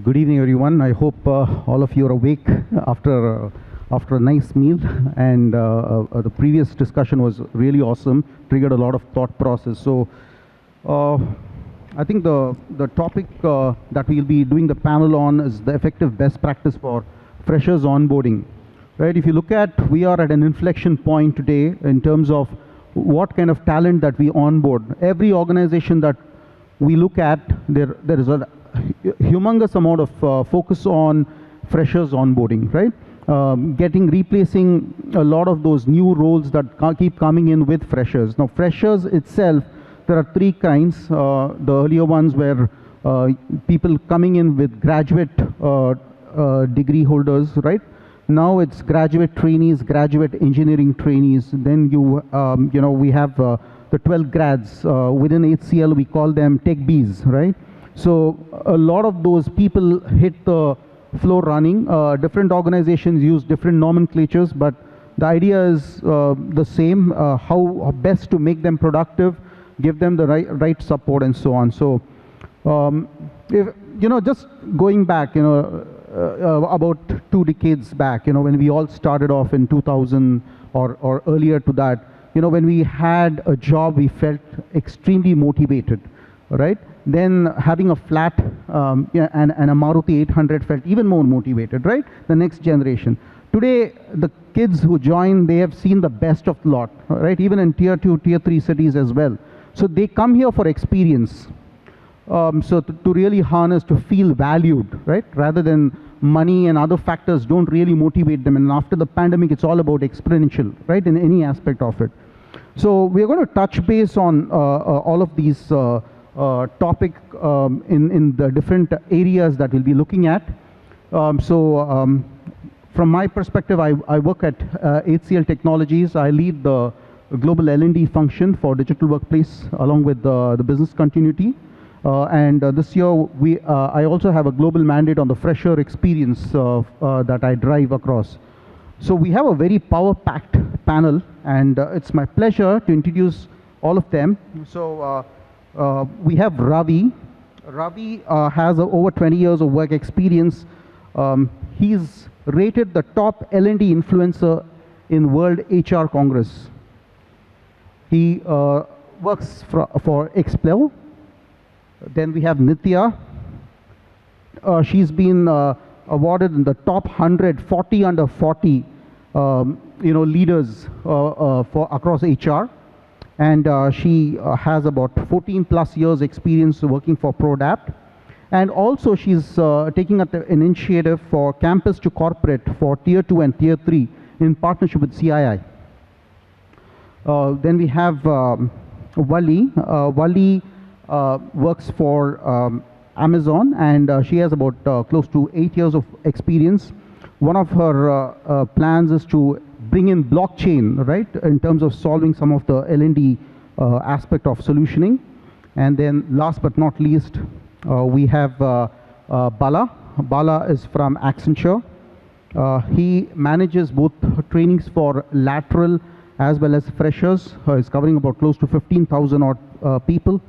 Good evening, everyone. I hope all of you are awake after a nice meal. And the previous discussion was really awesome, triggered a lot of thought process. So I think the topic that we'll be doing the panel on is the effective best practice for freshers onboarding. Right? If you look at, we are at an inflection point today in terms of what kind of talent that we onboard. Every organization that we look at, there is a humongous amount of focus on freshers onboarding, right? Replacing a lot of those new roles that keep coming in with freshers. Now, freshers itself, there are three kinds. The earlier ones were people coming in with graduate degree holders, right? Now it's graduate trainees, graduate engineering trainees. Then we have the 12 grads within HCL. We call them tech Bs, right? So a lot of those people hit the floor running. Different organizations use different nomenclatures, but the idea is the same, how best to make them productive, give them the right support and so on. So, just going back, about 2 decades back, when we all started off in 2000 or earlier to that, when we had a job, we felt extremely motivated, right? Then having a flat and a Maruti 800 felt even more motivated, right? The next generation. Today, the kids who join, they have seen the best of the lot, right? Even in tier 2, tier 3 cities as well. So they come here for experience. So to really harness, to feel valued, right? Rather than money and other factors don't really motivate them. And after the pandemic, it's all about exponential, right? In any aspect of it. So we're going to touch base on all of these topic in the different areas that we'll be looking at. From my perspective, I work at HCL Technologies. I lead the global L&D function for digital workplace along with the business continuity. This year, I also have a global mandate on the fresher experience that I drive across. So we have a very power-packed panel, and it's my pleasure to introduce all of them. So we have Ravi. Ravi has over 20 years of work experience. He's rated the top L&D influencer in World HR Congress. He works for Explore. Then we have Nitya. She's been awarded in the top 100, 40 under 40, leaders for across HR. And she has about 14 plus years experience working for Prodapt. And also she's taking up an initiative for campus to corporate for tier 2 and tier 3 in partnership with CII. Then we have Wali. Wali works for Amazon, and she has about close to 8 years of experience. One of her plans is to bring in blockchain, right, in terms of solving some of the L&D aspect of solutioning. And then last but not least, we have Bala. Bala is from Accenture. He manages both trainings for lateral as well as freshers. He's covering about close to 15,000 odd people.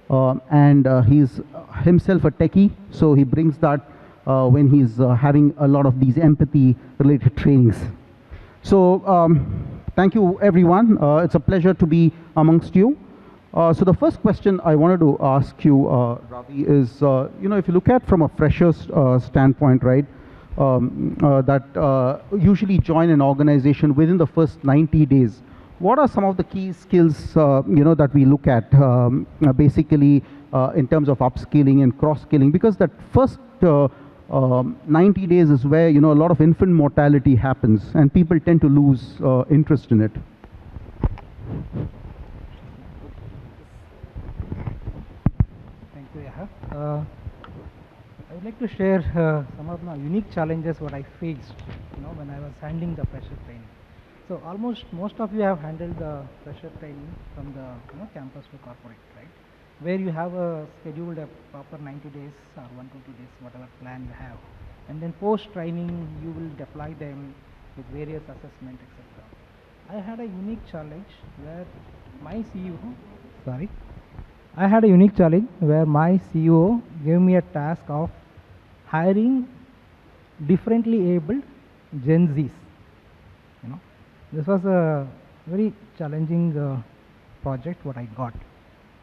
And he's himself a techie, so he brings that when he's having a lot of these empathy-related trainings. So thank you, everyone. It's a pleasure to be amongst you. So the first question I wanted to ask you, Ravi, is, if you look at from a fresher's standpoint, right, that usually join an organization within the first 90 days. What are some of the key skills, that we look at, basically in terms of upskilling and cross-skilling? Because that first 90 days is where, a lot of infant mortality happens, and people tend to lose interest in it. Thank you, Yaha. I would like to share some of my unique challenges what I faced, when I was handling the fresher training. So almost most of you have handled the fresher training from the campus to corporate, right? Where you have scheduled a proper 90 days or 1 to 2 days, whatever plan you have. And then post training, you will deploy them with various assessment, etc. I had a unique challenge where my CEO gave me a task of hiring differently abled Gen Zs. This was a very challenging project what I got,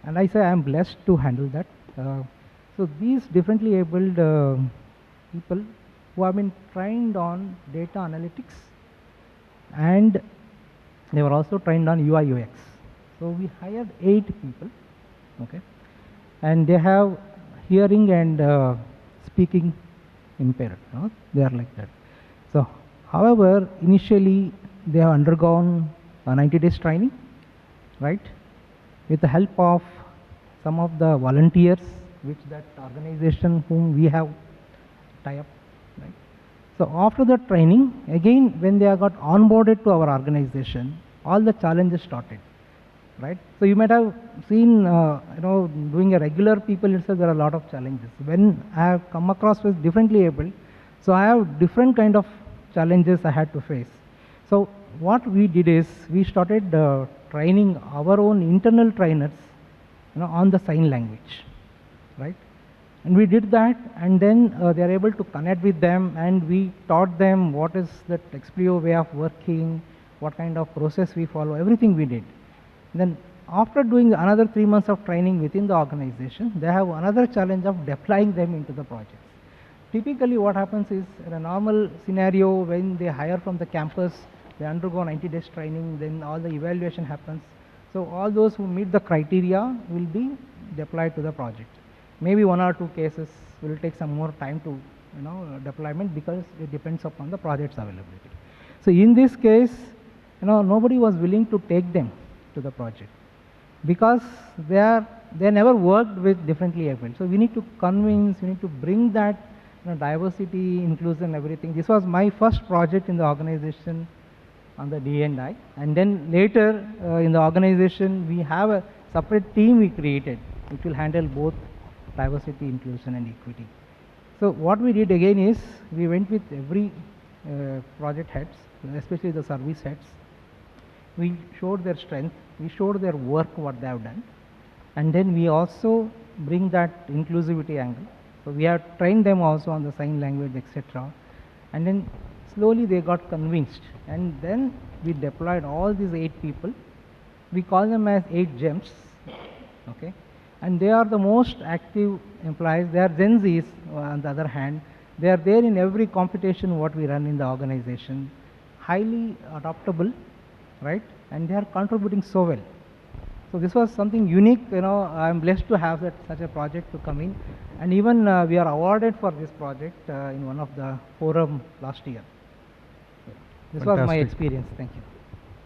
and I say I am blessed to handle that. So these differently abled people who have been trained on data analytics, and they were also trained on UI UX. So we hired 8 people, okay, and they have hearing and speaking impaired. They are like that. So, however, initially they have undergone a 90 days training, right, with the help of some of the volunteers which that organization whom we have tie up, right. So after the training, again when they have got onboarded to our organization, all the challenges started, right. So you might have seen, doing a regular people itself, there are a lot of challenges. When I have come across with differently able, so I have different kind of challenges I had to face. So what we did is we started training our own internal trainers, on the sign language, right. And we did that, and then they are able to connect with them, and we taught them what is that Explio way of working, what kind of process we follow, everything we did. Then after doing another 3 months of training within the organization, they have another challenge of deploying them into the projects. Typically what happens is, in a normal scenario, when they hire from the campus, they undergo 90 days training, then all the evaluation happens. So all those who meet the criteria will be deployed to the project. Maybe 1 or 2 cases will take some more time to deployment, because it depends upon the project's availability. So in this case, nobody was willing to take them to the project, because they never worked with differently abled. So we need to convince, we need to bring that diversity, inclusion, everything. This was my first project in the organization on the D&I, and then later in the organization we have a separate team we created which will handle both diversity, inclusion and equity. So what we did again is, we went with every project heads, especially the service heads. We showed their strength, we showed their work, what they have done, and then we also bring that inclusivity angle. So we have trained them also on the sign language, etc. And then slowly they got convinced, and then we deployed all these 8 people. We call them as 8 gems, okay. And they are the most active employees. They are Gen Zs, on the other hand. They are there in every competition what we run in the organization. Highly adaptable, right? And they are contributing so well. So this was something unique. I'm blessed to have such a project to come in. And even we are awarded for this project in one of the forum last year. This was my experience. Thank you.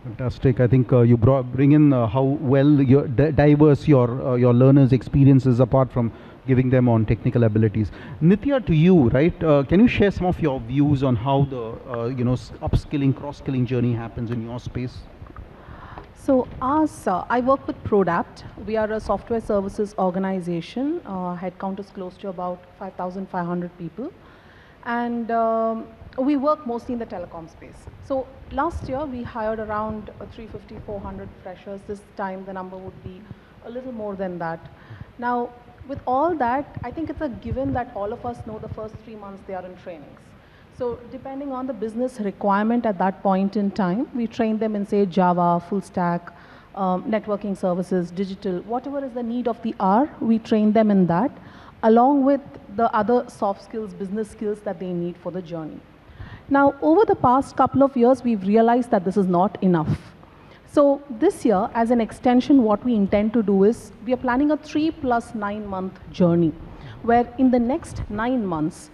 Fantastic. I think you bring in how well diverse your learners' experiences, apart from giving them on technical abilities. Nitya, to you, right? Can you share some of your views on how the upskilling, cross-skilling journey happens in your space? So I work with Prodapt. We are a software services organization. Headcount is close to about 5,500 people. And we work mostly in the telecom space. So last year we hired around 350, 400 freshers. This time the number would be a little more than that. Now, with all that, I think it's a given that all of us know the first 3 months they are in trainings. So depending on the business requirement at that point in time, we train them in, say, Java, full stack, networking services, digital, whatever is the need of the hour, we train them in that, along with the other soft skills, business skills that they need for the journey. Now, over the past couple of years, we've realized that this is not enough. So this year, as an extension, what we intend to do is, we are planning a 3 + 9 month journey, where in the next 9 months,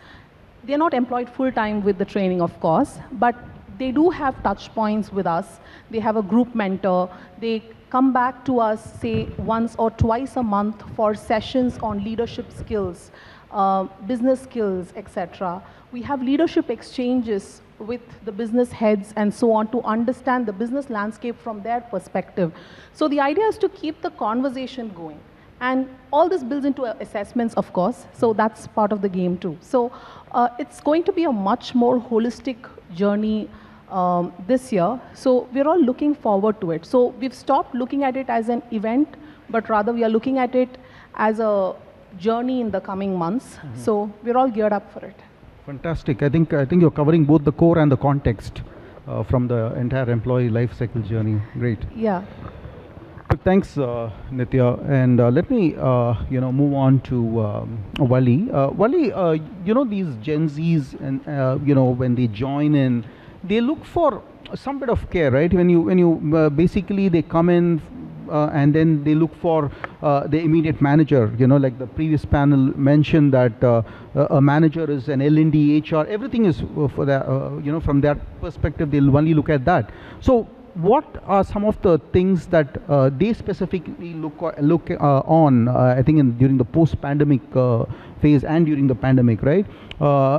they're not employed full-time with the training, of course, but they do have touch points with us. They have a group mentor. They come back to us, say, once or twice a month for sessions on leadership skills, business skills, etc. We have leadership exchanges with the business heads and so on to understand the business landscape from their perspective. So the idea is to keep the conversation going. And all this builds into assessments, of course, so that's part of the game too. So it's going to be a much more holistic journey this year. So we're all looking forward to it. So we've stopped looking at it as an event, but rather we are looking at it as a journey in the coming months. So we're all geared up for it. Fantastic. I think you're covering both the core and the context from the entire employee life cycle journey. Great. Yeah. Thanks, Nitya. And let me, move on to Wali. Wali, these Gen Zs, and when they join in, they look for some bit of care, right? When you basically they come in. And then they look for the immediate manager, like the previous panel mentioned that a manager is an L&D, HR, everything is for that, from their perspective, they'll only look at that. So what are some of the things that they specifically look on, I think during the post-pandemic phase and during the pandemic, right?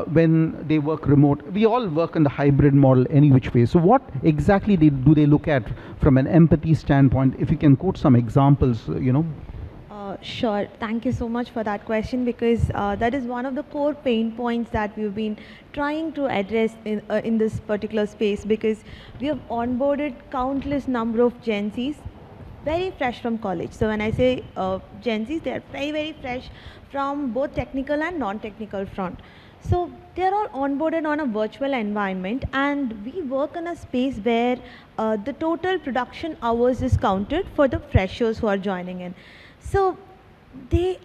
When they work remote, we all work in the hybrid model any which way. So what exactly do they look at from an empathy standpoint? If you can quote some examples, Sure. Thank you so much for that question, because that is one of the core pain points that we've been trying to address in this particular space, because we have onboarded countless number of Gen Zs very fresh from college. So when I say Gen Zs, they are very, very fresh from both technical and non-technical front. So they're all onboarded on a virtual environment, and we work in a space where the total production hours is counted for the freshers who are joining in. So they,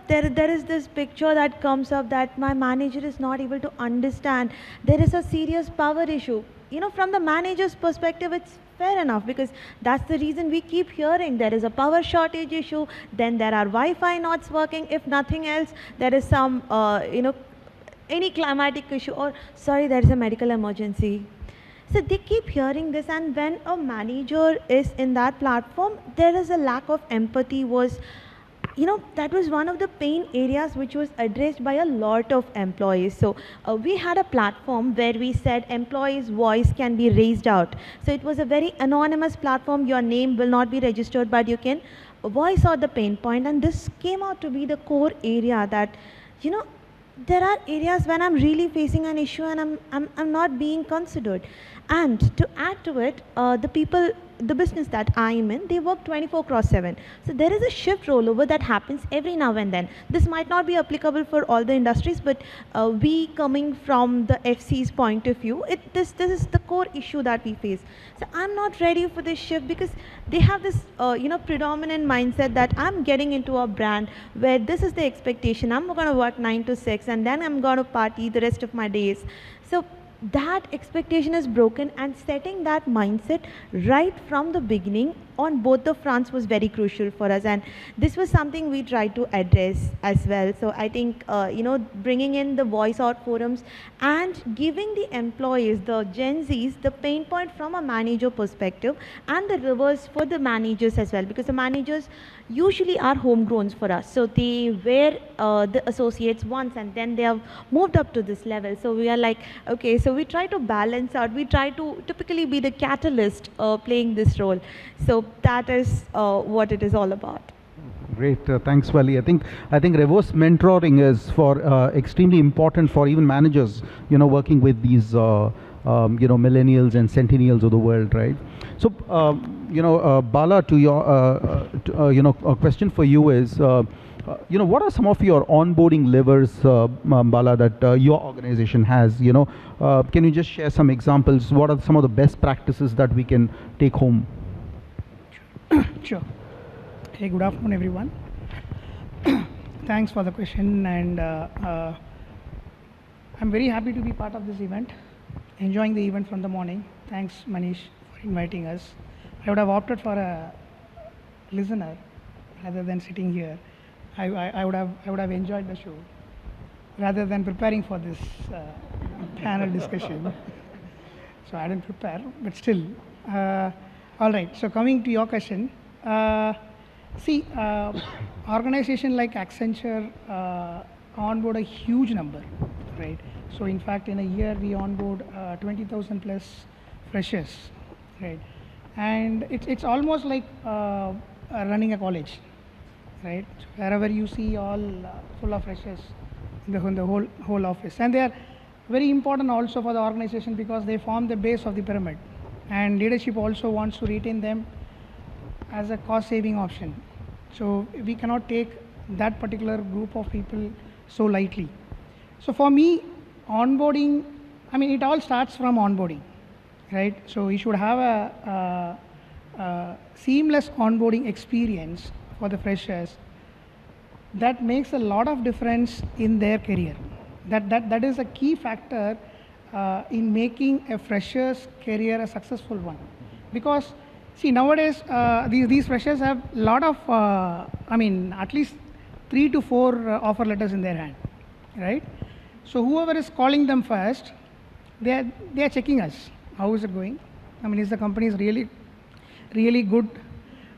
there is this picture that comes up that my manager is not able to understand. There is a serious power issue. From the manager's perspective, it's fair enough, because that's the reason we keep hearing there is a power shortage issue, then there are Wi-Fi not working, if nothing else, there is some, any climatic issue, or sorry, there is a medical emergency. So they keep hearing this, and when a manager is in that platform, there is a lack of empathy that was one of the pain areas which was addressed by a lot of employees. So we had a platform where we said employees' voice can be raised out. So it was a very anonymous platform. Your name will not be registered, but you can voice out the pain point. And this came out to be the core area that, there are areas when I'm really facing an issue and I'm not being considered. And to add to it, the business that I am in, they work 24/7. So there is a shift rollover that happens every now and then. This might not be applicable for all the industries, but we coming from the FC's point of view, this is the core issue that we face. So I'm not ready for this shift, because they have this predominant mindset that I'm getting into a brand where this is the expectation. I'm going to work 9 to 6 and then I'm going to party the rest of my days. So that expectation is broken, and setting that mindset right from the beginning on both the fronts was very crucial for us, and this was something we tried to address as well. So I think bringing in the voice out forums and giving the employees, the Gen Zs, the pain point from a manager perspective, and the reverse for the managers as well, because the managers usually are homegrowns for us. So they were the associates once, and then they have moved up to this level. So we are like, okay, so we try to balance out. We try to typically be the catalyst playing this role. So that is what it is all about. Great, thanks, Wali. I think reverse mentoring is extremely important for even managers, working with these millennials and centennials of the world, right? So, Bala, to your a question for you is, what are some of your onboarding levers, Bala, that your organization has? Can you just share some examples? What are some of the best practices that we can take home? Sure. Hey, good afternoon, everyone. Thanks for the question, and I'm very happy to be part of this event. Enjoying the event from the morning. Thanks, Manish, for inviting us. I would have opted for a listener rather than sitting here. I would have enjoyed the show rather than preparing for this panel discussion. So I didn't prepare, but still. All right. So coming to your question, organization like Accenture onboard a huge number, right? So in fact, in a year we onboard 20,000 plus freshers, right? And it's almost like running a college, right? So wherever you see all full of freshers in the whole office, and they are very important also for the organization because they form the base of the pyramid, and leadership also wants to retain them as a cost saving option. So we cannot take that particular group of people so lightly. So for me, onboarding, I mean, it all starts from onboarding, right? So you should have a seamless onboarding experience for the freshers. That makes a lot of difference in their career. That is a key factor in making a fresher's career a successful one. Because see, nowadays these freshers have a lot of, I mean, at least 3 to 4 offer letters in their hand, right? So whoever is calling them first, they are checking us. How is it going? I mean, is the company is really good,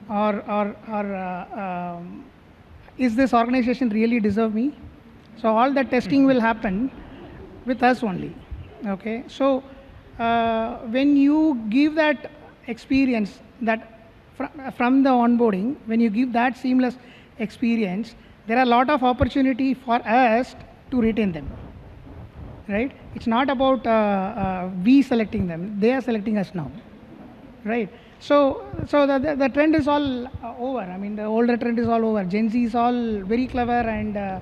or is this organization really deserve me? So all that testing will happen with us only. Okay. So when you give that experience, that from the onboarding, when you give that seamless experience, there are a lot of opportunity for us to retain them. Right? It's not about we selecting them; they are selecting us now. Right? So the trend is all over. I mean, the older trend is all over. Gen Z is all very clever, and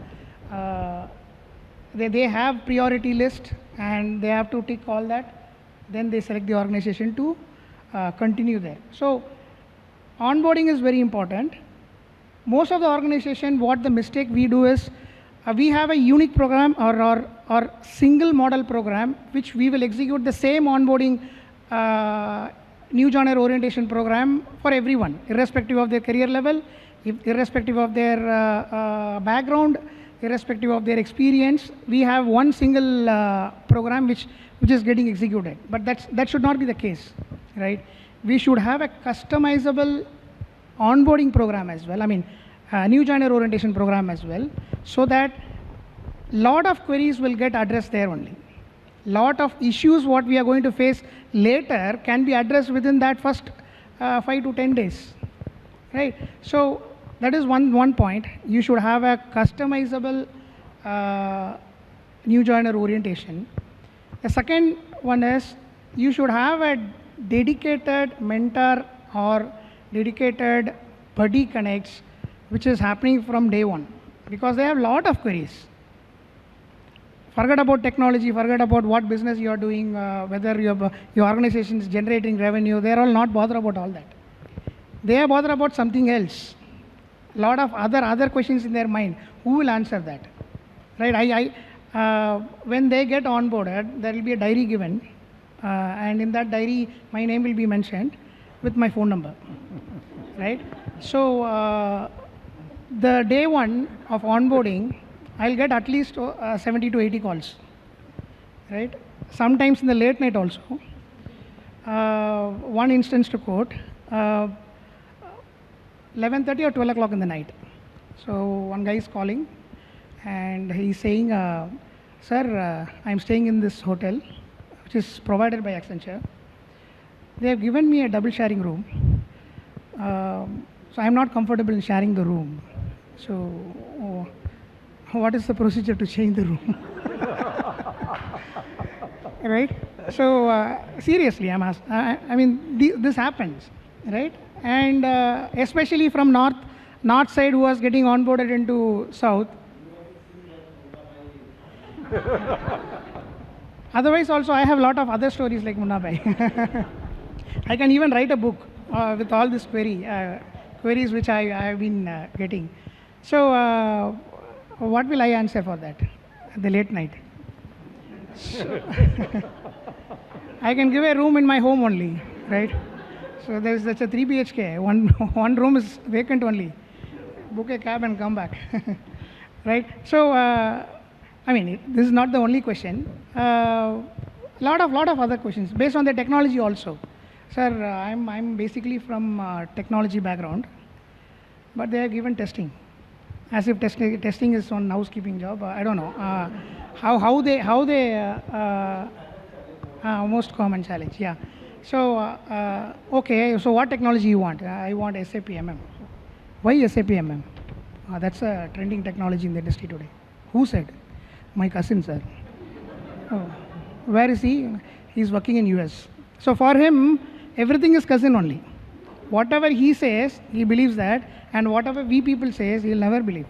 they have priority list, and they have to tick all that. Then they select the organization to continue there. So onboarding is very important. Most of the organization, what the mistake we do is, we have a unique program or single model program which we will execute the same onboarding new joiner orientation program for everyone, irrespective of their career level, irrespective of their background, irrespective of their experience. We have one single program which is getting executed. But that should not be the case, right? We should have a customizable onboarding program as well. I mean, new joiner orientation program as well, so that lot of queries will get addressed there only. Lot of issues what we are going to face later can be addressed within that first 5 to 10 days, right? So that is one point. You should have a customizable new joiner orientation. The second one is you should have a dedicated mentor or dedicated buddy connects, which is happening from day one, because they have a lot of queries. Forget about technology, forget about what business you are doing, whether your organization is generating revenue. They are all not bothered about all that. They are bothered about something else. A lot of other questions in their mind. Who will answer that? Right? When they get onboarded, there will be a diary given, and in that diary, my name will be mentioned with my phone number. Right? So the day one of onboarding, I'll get at least 70 to 80 calls, right? Sometimes in the late night also. One instance to quote, 11:30 or 12 o'clock in the night. So one guy is calling, and he's saying, sir, I'm staying in this hotel, which is provided by Accenture. They have given me a double sharing room. So I'm not comfortable in sharing the room. So what is the procedure to change the room? Right? So seriously, I'm asked. I mean, this happens, right? And especially from north side, who was getting onboarded into south. Otherwise, also I have a lot of other stories like Munna Bhai. I can even write a book with all this queries which I have been getting. So what will I answer for that at the late night? So I can give a room in my home only, right? So that's a 3 BHK. One room is vacant only. Book a cab and come back, right? So I mean, this is not the only question. Lot of other questions based on the technology also. Sir, I'm basically from technology background, but they are given testing, as if testing is on housekeeping job. I don't know how they most common challenge. Yeah. So okay. So what technology you want? I want SAP MM. Why SAP MM? That's a trending technology in the industry today. Who said? My cousin, sir. Oh. Where is he? He's working in US. So for him, everything is cousin only. Whatever he says, he believes that, and whatever we people says, he'll never believe.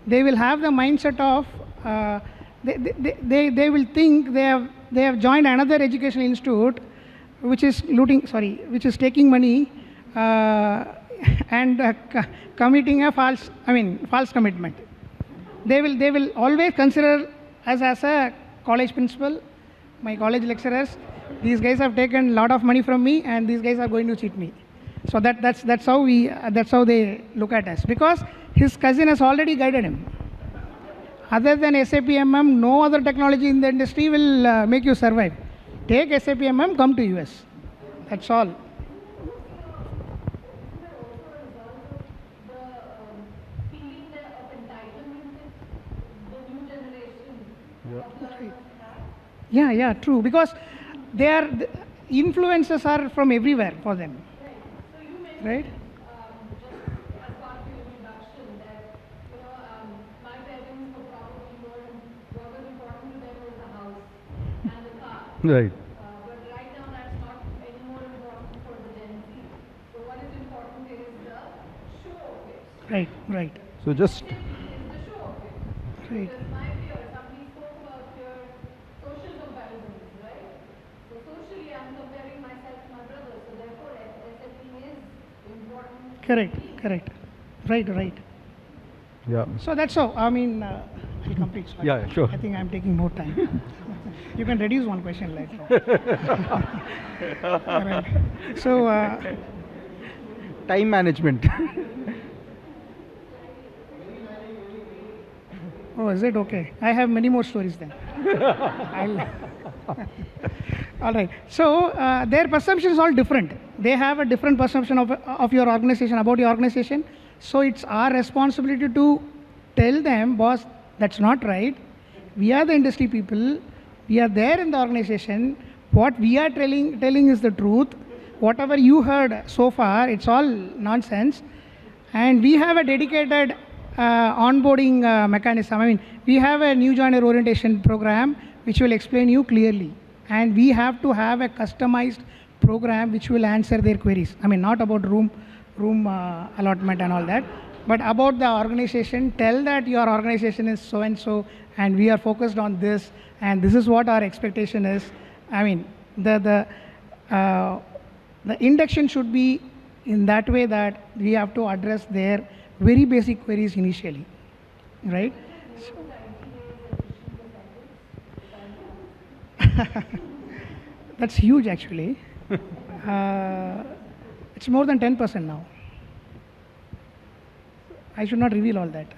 they will have the mindset of, they will think they have joined another educational institute which is which is taking money and committing a false commitment. They will always consider us as a college principal, my college lecturers. These guys have taken a lot of money from me, and these guys are going to cheat me. So that's how they look at us, because his cousin has already guided him. Other than SAP MM, no other technology in the industry will make you survive. Take SAP MM, come to US. That's all. Yeah, true. Because the influences are from everywhere for them. Right? Right. But right now that's not any more important for the Gen Z. So what is important is the show of it. Right. So just. Is the show of it. Right. Because my fear, somebody spoke about your social comparisons, right? So socially I'm comparing myself to my brother, so therefore SAP is important. Correct. Right. Yeah. So that's how. I'll complete. Sorry. Yeah, sure. I think I'm taking more time. You can reduce one question later. Right. So, Time management. oh, is it okay? I have many more stories then. All right. So, their perception is all different. They have a different perception of your organization, about your organization. So, it's our responsibility to tell them, boss, that's not right. We are the industry people. We are there in the organization. What we are telling is the truth. Whatever you heard so far, it's all nonsense. And we have a dedicated onboarding mechanism. We have a new joiner orientation program which will explain you clearly. And we have to have a customized program which will answer their queries. Not about room allotment and all that, but about the organization. Tell that your organization is so and so, and we are focused on this, and this is what our expectation is. The induction should be in that way that we have to address their very basic queries initially, right? That's huge, actually. It's more than 10% now. I should not reveal all that.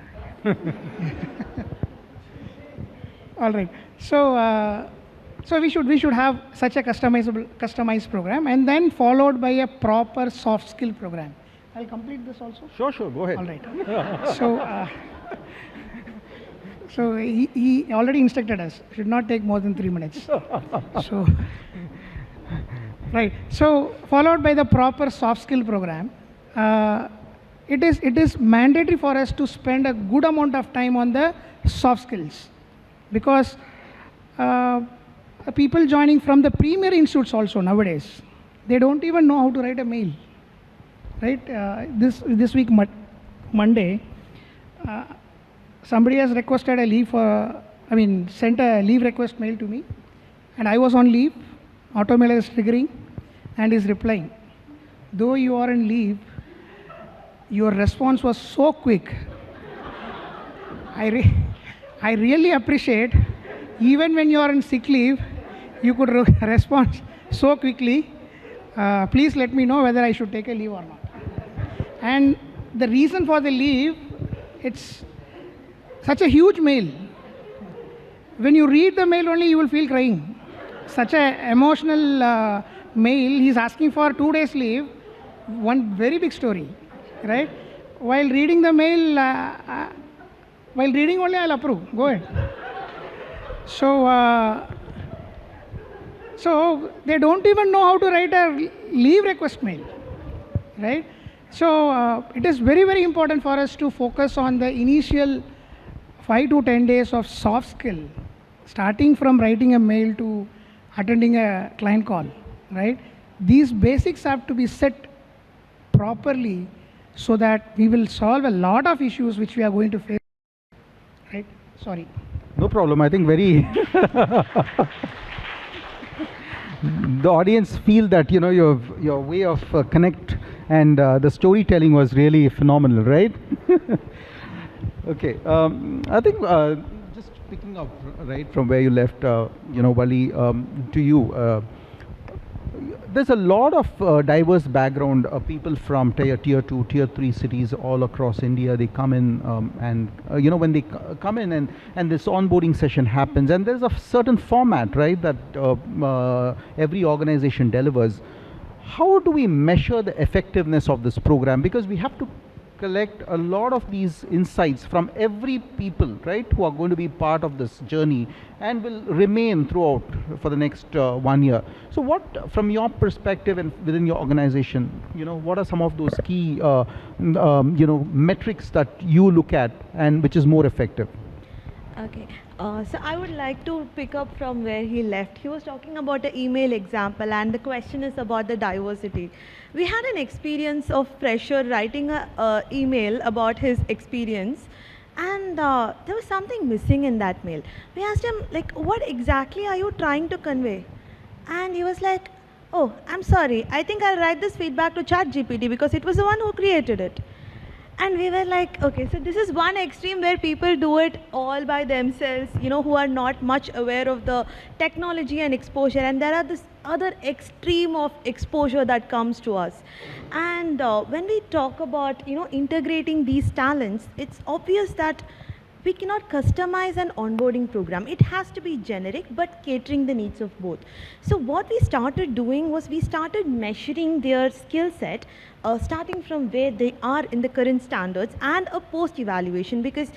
All right. So we should have such a customized program, and then followed by a proper soft skill program. I'll complete this also. Sure. Go ahead. All right. So he already instructed us. Should not take more than 3 minutes. So right. So followed by the proper soft skill program. It is mandatory for us to spend a good amount of time on the soft skills, because people joining from the premier institutes also nowadays, they don't even know how to write a mail, right? This week Monday, somebody has requested a leave sent a leave request mail to me, and I was on leave. Automailer is triggering and is replying, though you are on leave, your response was so quick. I really appreciate, even when you are on sick leave, you could respond so quickly. Please let me know whether I should take a leave or not. And the reason for the leave, it's such a huge mail. When you read the mail only, you will feel crying. Such an emotional mail. He's asking for 2 days leave. One very big story, right? While reading the mail, while reading only, I'll approve. Go ahead. So they don't even know how to write a leave request mail, right? So it is very, very important for us to focus on the initial 5 to 10 days of soft skill, starting from writing a mail to attending a client call, right? These basics have to be set properly so that we will solve a lot of issues which we are going to face right? Sorry. No problem. I think very the audience feel that your way of connect and the storytelling was really phenomenal, right? Okay, I think just picking up right from where you left, Wali, to you. There's a lot of diverse background people from tier 2, tier 3 cities all across India. They come in and when they come in and this onboarding session happens, and there's a certain format, right, that every organization delivers. How do we measure the effectiveness of this program? Because we have to collect a lot of these insights from every people, right, who are going to be part of this journey and will remain throughout for the next 1 year. So what, from your perspective and within your organization, what are some of those key metrics that you look at and which is more effective? Okay, so I would like to pick up from where he left. He was talking about the email example, and the question is about the diversity. We had an experience of Fresher writing an email about his experience, and there was something missing in that mail. We asked him, like, what exactly are you trying to convey? And he was like, oh, I'm sorry, I think I'll write this feedback to ChatGPT because it was the one who created it. And we were like, okay, so this is one extreme where people do it all by themselves, who are not much aware of the technology and exposure. And there are this other extreme of exposure that comes to us. And when we talk about, integrating these talents, it's obvious that we cannot customize an onboarding program. It has to be generic, but catering the needs of both. So what we started doing was we started measuring their skill set, starting from where they are in the current standards and a post-evaluation, because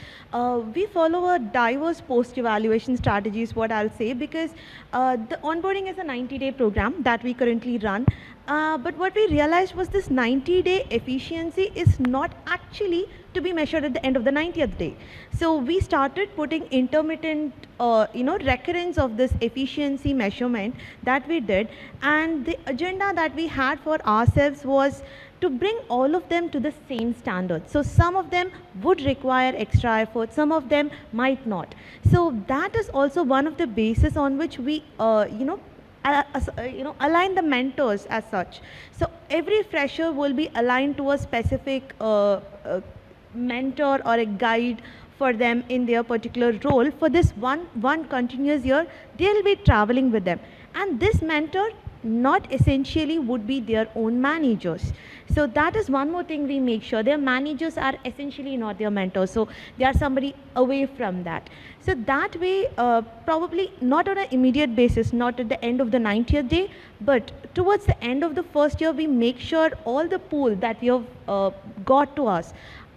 we follow a diverse post-evaluation strategy is what I'll say, because the onboarding is a 90-day program that we currently run. But what we realized was this 90-day efficiency is not actually to be measured at the end of the 90th day. So we started putting intermittent, recurrence of this efficiency measurement that we did, and the agenda that we had for ourselves was to bring all of them to the same standard. So some of them would require extra effort, some of them might not. So that is also one of the bases on which we, align the mentors as such. So every fresher will be aligned to a specific mentor or a guide for them in their particular role. For this one continuous year, they'll be traveling with them. And this mentor not essentially would be their own managers. So that is one more thing we make sure. Their managers are essentially not their mentors. So they are somebody away from that. So that way, probably not on an immediate basis, not at the end of the 90th day, but towards the end of the first year, we make sure all the pool that we have got to us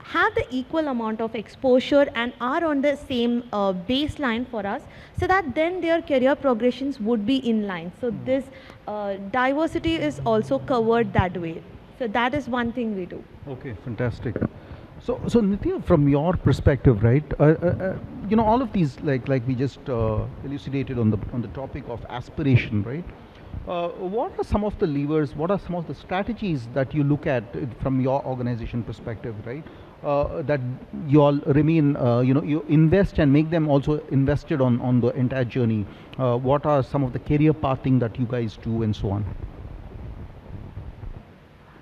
have the equal amount of exposure and are on the same baseline for us, so that then their career progressions would be in line. So this diversity is also covered that way. So that is one thing we do. Okay, fantastic. So Nitya, from your perspective, right? All of these, like we just elucidated on the topic of aspiration, right? What are some of the levers? What are some of the strategies that you look at from your organization perspective, right? That you all remain, you invest and make them also invested on the entire journey. What are some of the career pathing that you guys do and so on?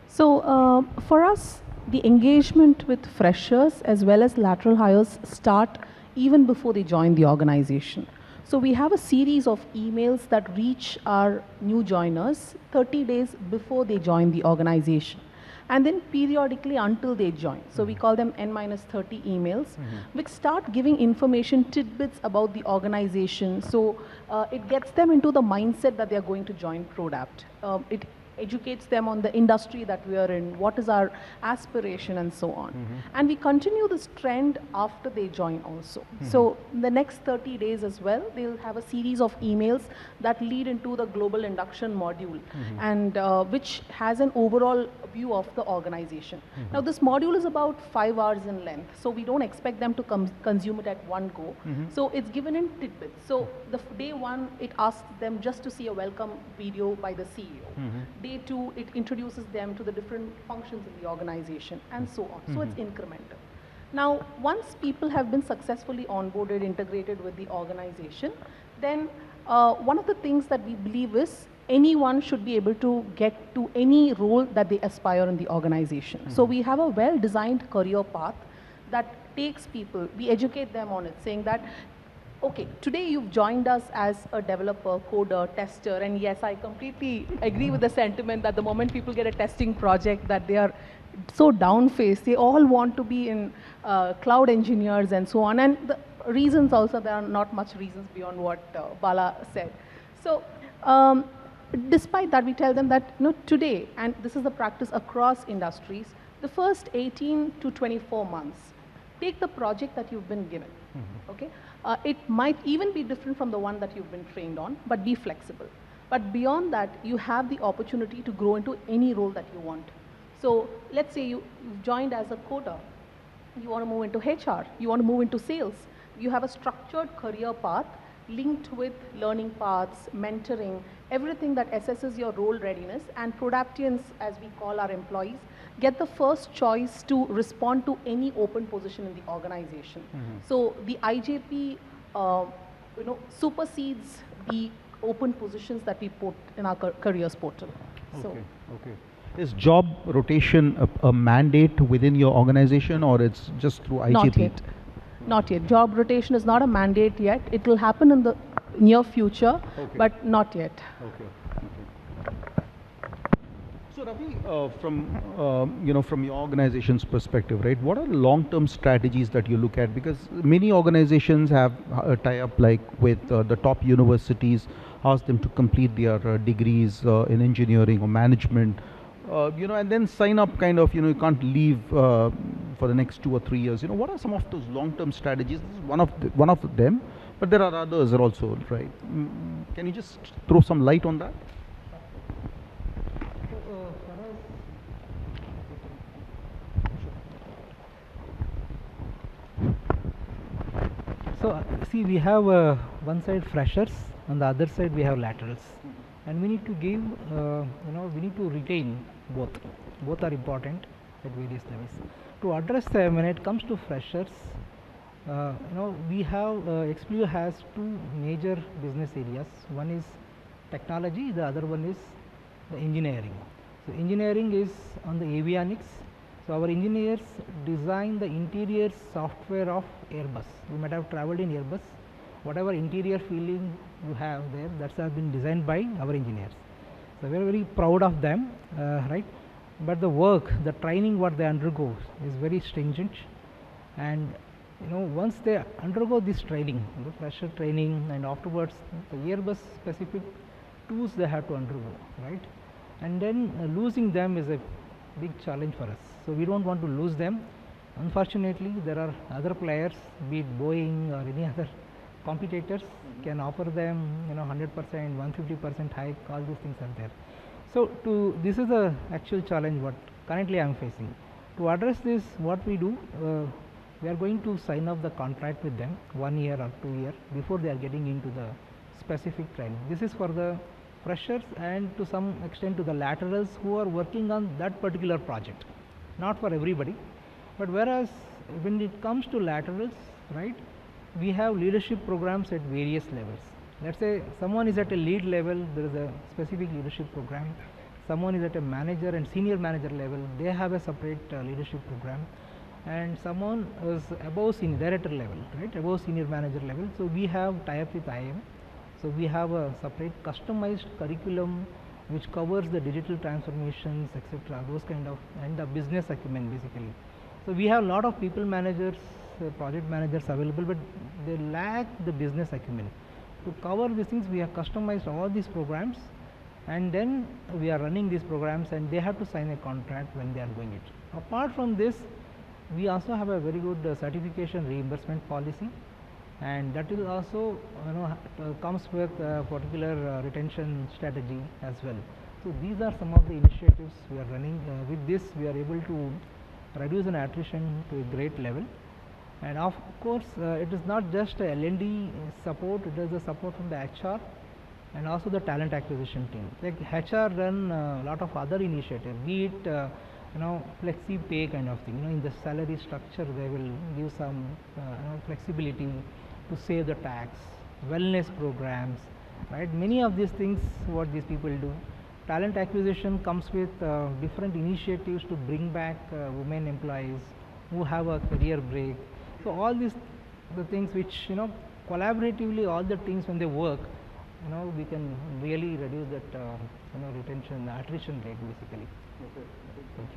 So for us, the engagement with freshers as well as lateral hires start even before they join the organization. So we have a series of emails that reach our new joiners 30 days before they join the organization, and then periodically until they join. So we call them N-30 emails, which start giving information tidbits about the organization. So it gets them into the mindset that they are going to join Prodapt. It educates them on the industry that we are in, what is our aspiration, and so on. And we continue this trend after they join also. So in the next 30 days as well, they'll have a series of emails that lead into the global induction module, and which has an overall view of the organization. Now this module is about 5 hours in length, so we don't expect them to consume it at one go. So it's given in tidbits. So the day one, it asks them just to see a welcome video by the CEO. Day two, it introduces them to the different functions in the organization, and so on. So it's incremental. Now, once people have been successfully onboarded, integrated with the organization, then one of the things that we believe is anyone should be able to get to any role that they aspire in the organization. So we have a well-designed career path that takes people, we educate them on it, saying that, okay, today you've joined us as a developer, coder, tester, and yes, I completely agree with the sentiment that the moment people get a testing project that they are so down-faced, they all want to be in cloud engineers and so on, and the reasons also, there are not much reasons beyond what Bala said. So despite that, we tell them that today, and this is the practice across industries, the first 18 to 24 months, take the project that you've been given, okay? It might even be different from the one that you've been trained on, but be flexible. But beyond that, you have the opportunity to grow into any role that you want. So let's say you've joined as a coder. You want to move into HR. You want to move into sales. You have a structured career path linked with learning paths, mentoring, everything that assesses your role readiness. And Productians, as we call our employees, get the first choice to respond to any open position in the organization. So the IJP, supersedes the open positions that we put in our careers portal. Okay. Is job rotation a mandate within your organization, or it's just through IJP? Not yet. Not yet. Job rotation is not a mandate yet. It will happen in the near future, but not yet. Okay. So Ravi, from your organization's perspective, right? What are the long-term strategies that you look at? Because many organizations have a tie-up like with the top universities, ask them to complete their degrees in engineering or management, and then sign up kind of, you can't leave for the next 2 or 3 years. What are some of those long-term strategies? This is one of them, but there are others also, right? Can you just throw some light on that? So see, we have one side freshers, on the other side we have laterals, and we need to give, we need to retain both. Both are important at various levels. To address them, when it comes to freshers, we have Xplio has two major business areas. One is technology, the other one is the engineering. So engineering is on the avionics. So our engineers design the interior software of Airbus. You might have traveled in Airbus. Whatever interior feeling you have there, that's has been designed by our engineers. So we are very proud of them, right? But the work, the training what they undergo is very stringent, and once they undergo this training, the fresher training, and afterwards the Airbus specific tools they have to undergo, right? And then losing them is a big challenge for us. So we don't want to lose them. Unfortunately, there are other players, be it Boeing or any other competitors, can offer them 100%, 150% hike. All these things are there. So this is the actual challenge what currently I am facing. To address this, what we do, we are going to sign up the contract with them 1 year or 2 years before they are getting into the specific training. This is for the freshers and to some extent to the laterals who are working on that particular project, not for everybody. But whereas when it comes to laterals, right, we have leadership programs at various levels. Let's say someone is at a lead level, there is a specific leadership program. Someone is at a manager and senior manager level, they have a separate leadership program. And someone is above senior director level, right, above senior manager level. So we have tie-up with IIM. So we have a separate customized curriculum which covers the digital transformations, etc., those kind of, and the business acumen basically. So we have a lot of people managers, project managers available, but they lack the business acumen. To cover these things, we have customized all these programs, and then we are running these programs, and they have to sign a contract when they are going it. Apart from this, we also have a very good certification reimbursement policy, and that will also comes with a particular retention strategy as well. So these are some of the initiatives we are running. With this, we are able to reduce an attrition to a great level. And of course, it is not just a L&D support, it is the support from the HR and also the talent acquisition team. Like HR run a lot of other initiatives, be it flexi pay kind of thing. In the salary structure, they will give some flexibility to save the tax, wellness programs, right? Many of these things, what these people do. Talent acquisition comes with different initiatives to bring back women employees who have a career break. So all these the things which collaboratively, all the teams when they work, we can really reduce that retention, attrition rate basically. Okay.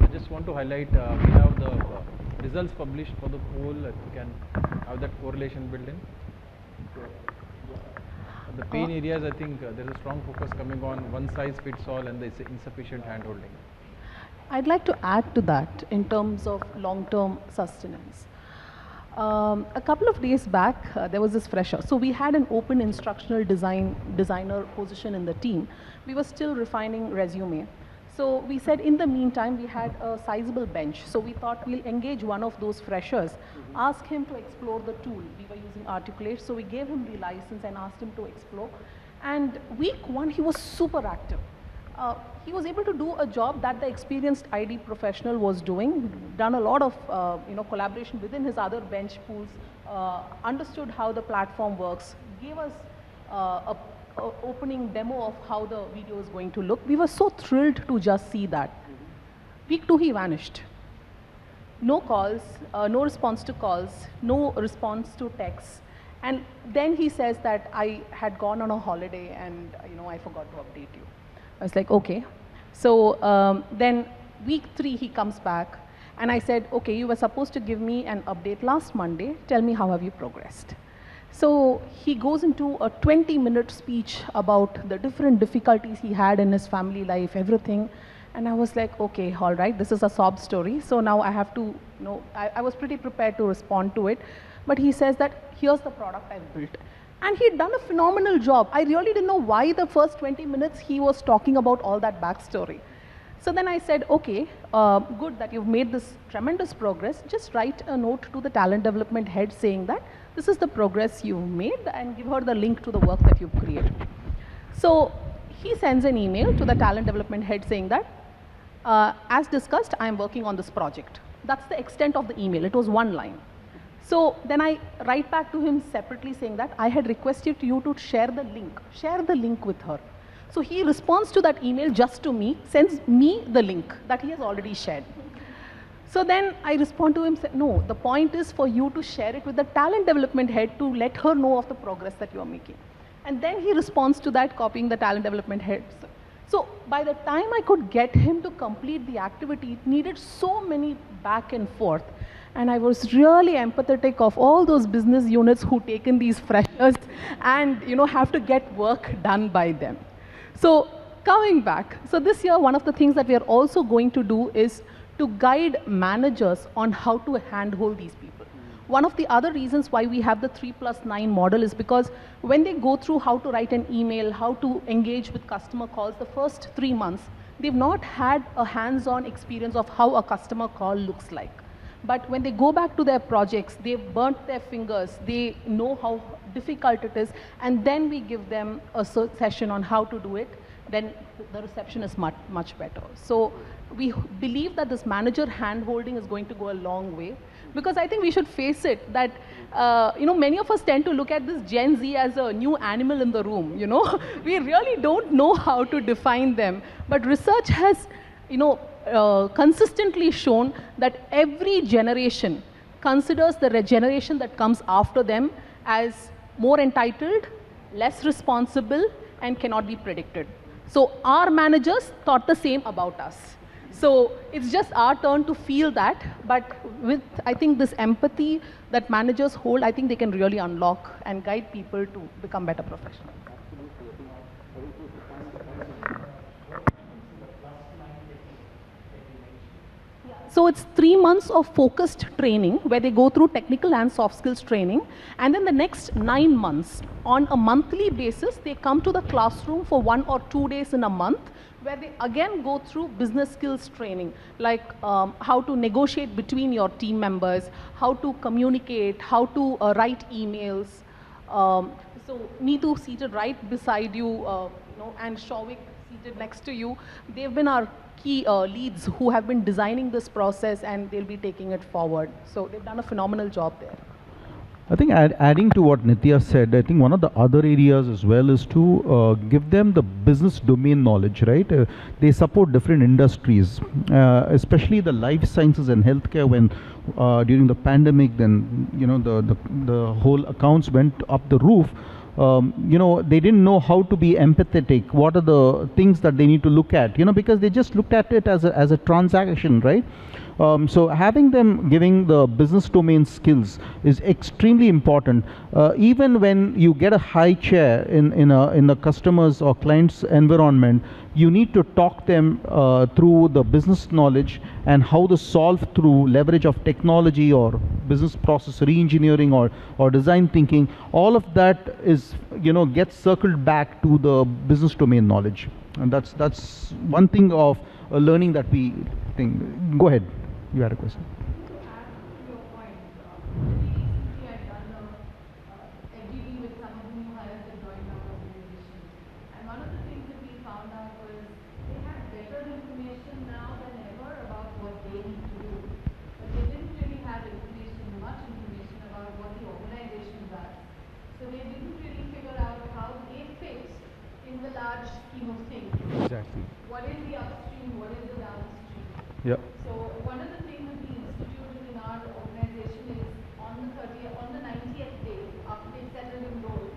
I just want to highlight we have the results published for the poll. We can have that correlation built in. The pain areas, I think there is a strong focus coming on one size fits all and the insufficient hand holding. I'd like to add to that in terms of long-term sustenance. A couple of days back, there was this fresher. So we had an open instructional designer position in the team. We were still refining resume. So we said in the meantime, we had a sizable bench. So we thought we'll engage one of those freshers, ask him to explore the tool. We were using Articulate. So we gave him the license and asked him to explore. And week one, he was super active. He was able to do a job that the experienced ID professional was doing, done a lot of collaboration within his other bench pools, understood how the platform works, gave us a opening demo of how the video is going to look. We were so thrilled to just see that. Week two, he vanished. No calls, no response to calls, no response to texts. And then he says that I had gone on a holiday and I forgot to update you. I was like, okay. So then week three, he comes back and I said, okay, you were supposed to give me an update last Monday. Tell me how have you progressed. So he goes into a 20-minute speech about the different difficulties he had in his family life, everything. And I was like, okay, all right, this is a sob story. So now I have to, I was pretty prepared to respond to it. But he says that here's the product I've built. And he'd done a phenomenal job. I really didn't know why the first 20 minutes he was talking about all that backstory. So then I said, okay, good that you've made this tremendous progress. Just write a note to the talent development head saying that this is the progress you've made and give her the link to the work that you've created. So he sends an email to the talent development head saying that, as discussed, I'm working on this project. That's the extent of the email. It was one line. So then I write back to him separately saying that I had requested you to share the link with her. So he responds to that email just to me, sends me the link that he has already shared. So then I respond to him, say, no, the point is for you to share it with the talent development head to let her know of the progress that you are making. And then he responds to that, copying the talent development head. So by the time I could get him to complete the activity, it needed so many back and forth. And I was really empathetic of all those business units who take in these freshers and have to get work done by them. So coming back, so this year one of the things that we are also going to do is to guide managers on how to handhold these people. One of the other reasons why we have the 3+9 model is because when they go through how to write an email, how to engage with customer calls, the first 3 months, they've not had a hands-on experience of how a customer call looks like. But when they go back to their projects, they've burnt their fingers, they know how difficult it is, and then we give them a session on how to do it, then the reception is much, much better. So we believe that this manager hand-holding is going to go a long way, because I think we should face it that, many of us tend to look at this Gen Z as a new animal in the room, We really don't know how to define them. But research has, consistently shown that every generation considers the generation that comes after them as more entitled, less responsible, and cannot be predicted. So our managers thought the same about us. So it's just our turn to feel that, but with, I think, this empathy that managers hold, I think they can really unlock and guide people to become better professionals. So it's 3 months of focused training where they go through technical and soft skills training. And then the next 9 months, on a monthly basis, they come to the classroom for 1 or 2 days in a month, where they again go through business skills training, like how to negotiate between your team members, how to communicate, how to write emails. So Neetu seated right beside you, and Shavik seated next to you. They've been our key leads who have been designing this process, and they'll be taking it forward. So they've done a phenomenal job there. I think adding to what Nitya said, I think one of the other areas as well is to give them the business domain knowledge, right? They support different industries, especially the life sciences and healthcare. When during the pandemic, then the whole accounts went up the roof. They didn't know how to be empathetic. What are the things that they need to look at? Because they just looked at it as a transaction, right? So having them giving the business domain skills is extremely important. Even when you get a high chair in a customer's or client's environment, you need to talk them through the business knowledge and how to solve through leverage of technology or business process re-engineering or design thinking. All of that is gets circled back to the business domain knowledge, and that's one thing of learning that we think. Go ahead. You had a question. To add to your point, very recently I've done a FDD with some of the new hires that joined our organization. And one of the things that we found out was they had better information now than ever about what they need to do. But they didn't really have much information about what the organization does. So they didn't really figure out how they fit in the large scheme of things. Exactly. What is the upstream, what is the downstream? Yeah. So one of the things that we instituted in our organization is on the 90th day, after they've settled and enrolled,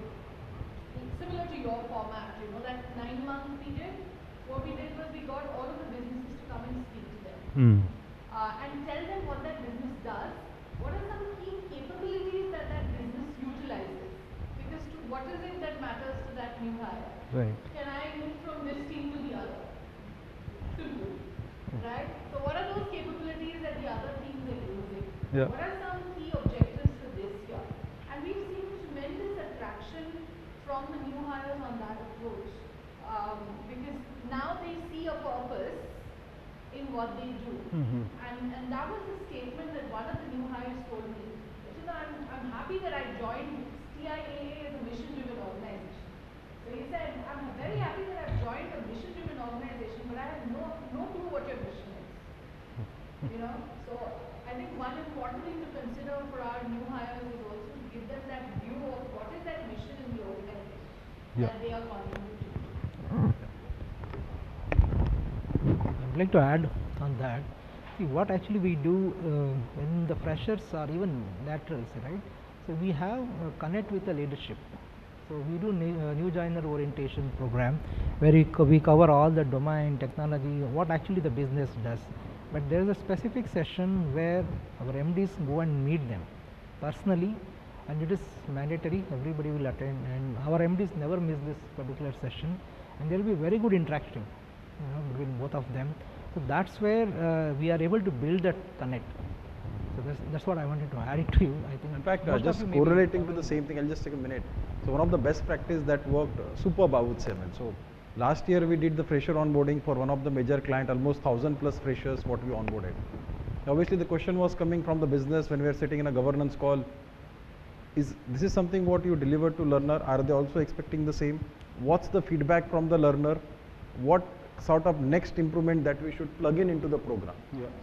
similar to your format, that 9-month period, what we did was we got all of the businesses to come and speak to them. And tell them what that business does, what are some key capabilities that business utilizes. Because what is it that matters to that new hire? Right. Can I move from this team to the other? Simple. Right? So what are those capabilities that the other teams are using? Yeah. What are some key objectives for this year? And we've seen tremendous attraction from the new hires on that approach. Because now they see a purpose in what they do. And that was the statement that one of the new hires told me. Which is, I'm happy that I joined TIAA as a mission-driven organization. So he said, I'm very happy that I've joined a mission-driven organization, but I have no clue what your mission is. So I think one important thing to consider for our new hires is also to give them that view of what is that mission in the organization that they are contributing to. I would like to add on that. See, what actually we do when the freshers are even laterals, right? So we have connect with the leadership. So we do new joiner orientation program where we cover all the domain, technology, what actually the business does. But there is a specific session where our MDs go and meet them personally, and it is mandatory, everybody will attend, and our MDs never miss this particular session, and there will be very good interaction between both of them. So that's where we are able to build that connect. So that's what I wanted to add it to you. I think in fact, just correlating to the same thing, I'll just take a minute. So one of the best practice that worked superb, I would say. So last year we did the fresher onboarding for one of the major client, almost 1,000+ freshers what we onboarded. Obviously the question was coming from the business when we are sitting in a governance call. This is something what you deliver to learner? Are they also expecting the same? What's the feedback from the learner? What sort of next improvement that we should plug into the program?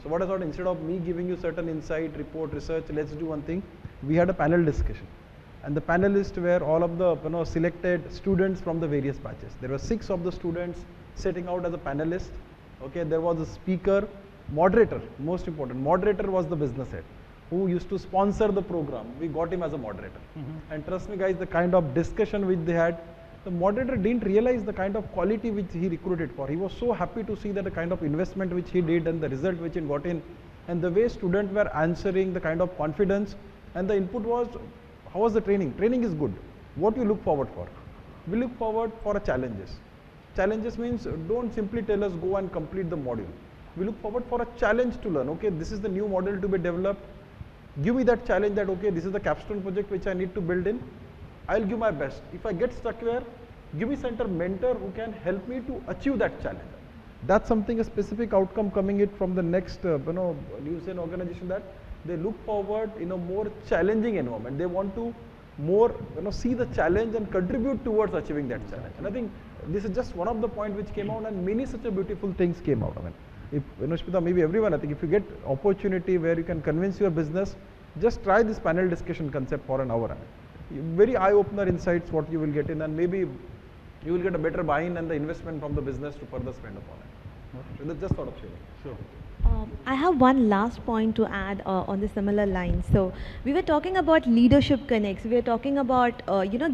So what I thought, instead of me giving you certain insight, report, research, let's do one thing. We had a panel discussion, and the panelists were all of the selected students from the various batches. There were 6 of the students sitting out as a panelist. Okay, there was a speaker, moderator, most important. Moderator was the business head who used to sponsor the program. We got him as a moderator. And trust me guys, the kind of discussion which they had, the moderator didn't realize the kind of quality which he recruited for. He was so happy to see that the kind of investment which he did and the result which he got in, and the way students were answering, the kind of confidence, and the input was, how was the training? Training is good. What do you look forward for? We look forward for challenges. Challenges means don't simply tell us go and complete the module. We look forward for a challenge to learn. Okay, this is the new model to be developed. Give me that challenge that, okay, this is the capstone project which I need to build in. I'll give my best. If I get stuck here, give me center mentor who can help me to achieve that challenge. That's something, a specific outcome coming it from the next news and organization, that they look forward in a more challenging environment. They want to more see the challenge and contribute towards achieving that challenge. And I think this is just one of the points which came out, and many such a beautiful things came out. I mean, if Smita, maybe everyone, I think if you get opportunity where you can convince your business, just try this panel discussion concept for an hour. I mean, very eye-opener insights what you will get in, and maybe you will get a better buy-in and the investment from the business to further spend upon it. So that's just sort of sharing. Sure. I have one last point to add on the similar lines. So we were talking about leadership connects. We were talking about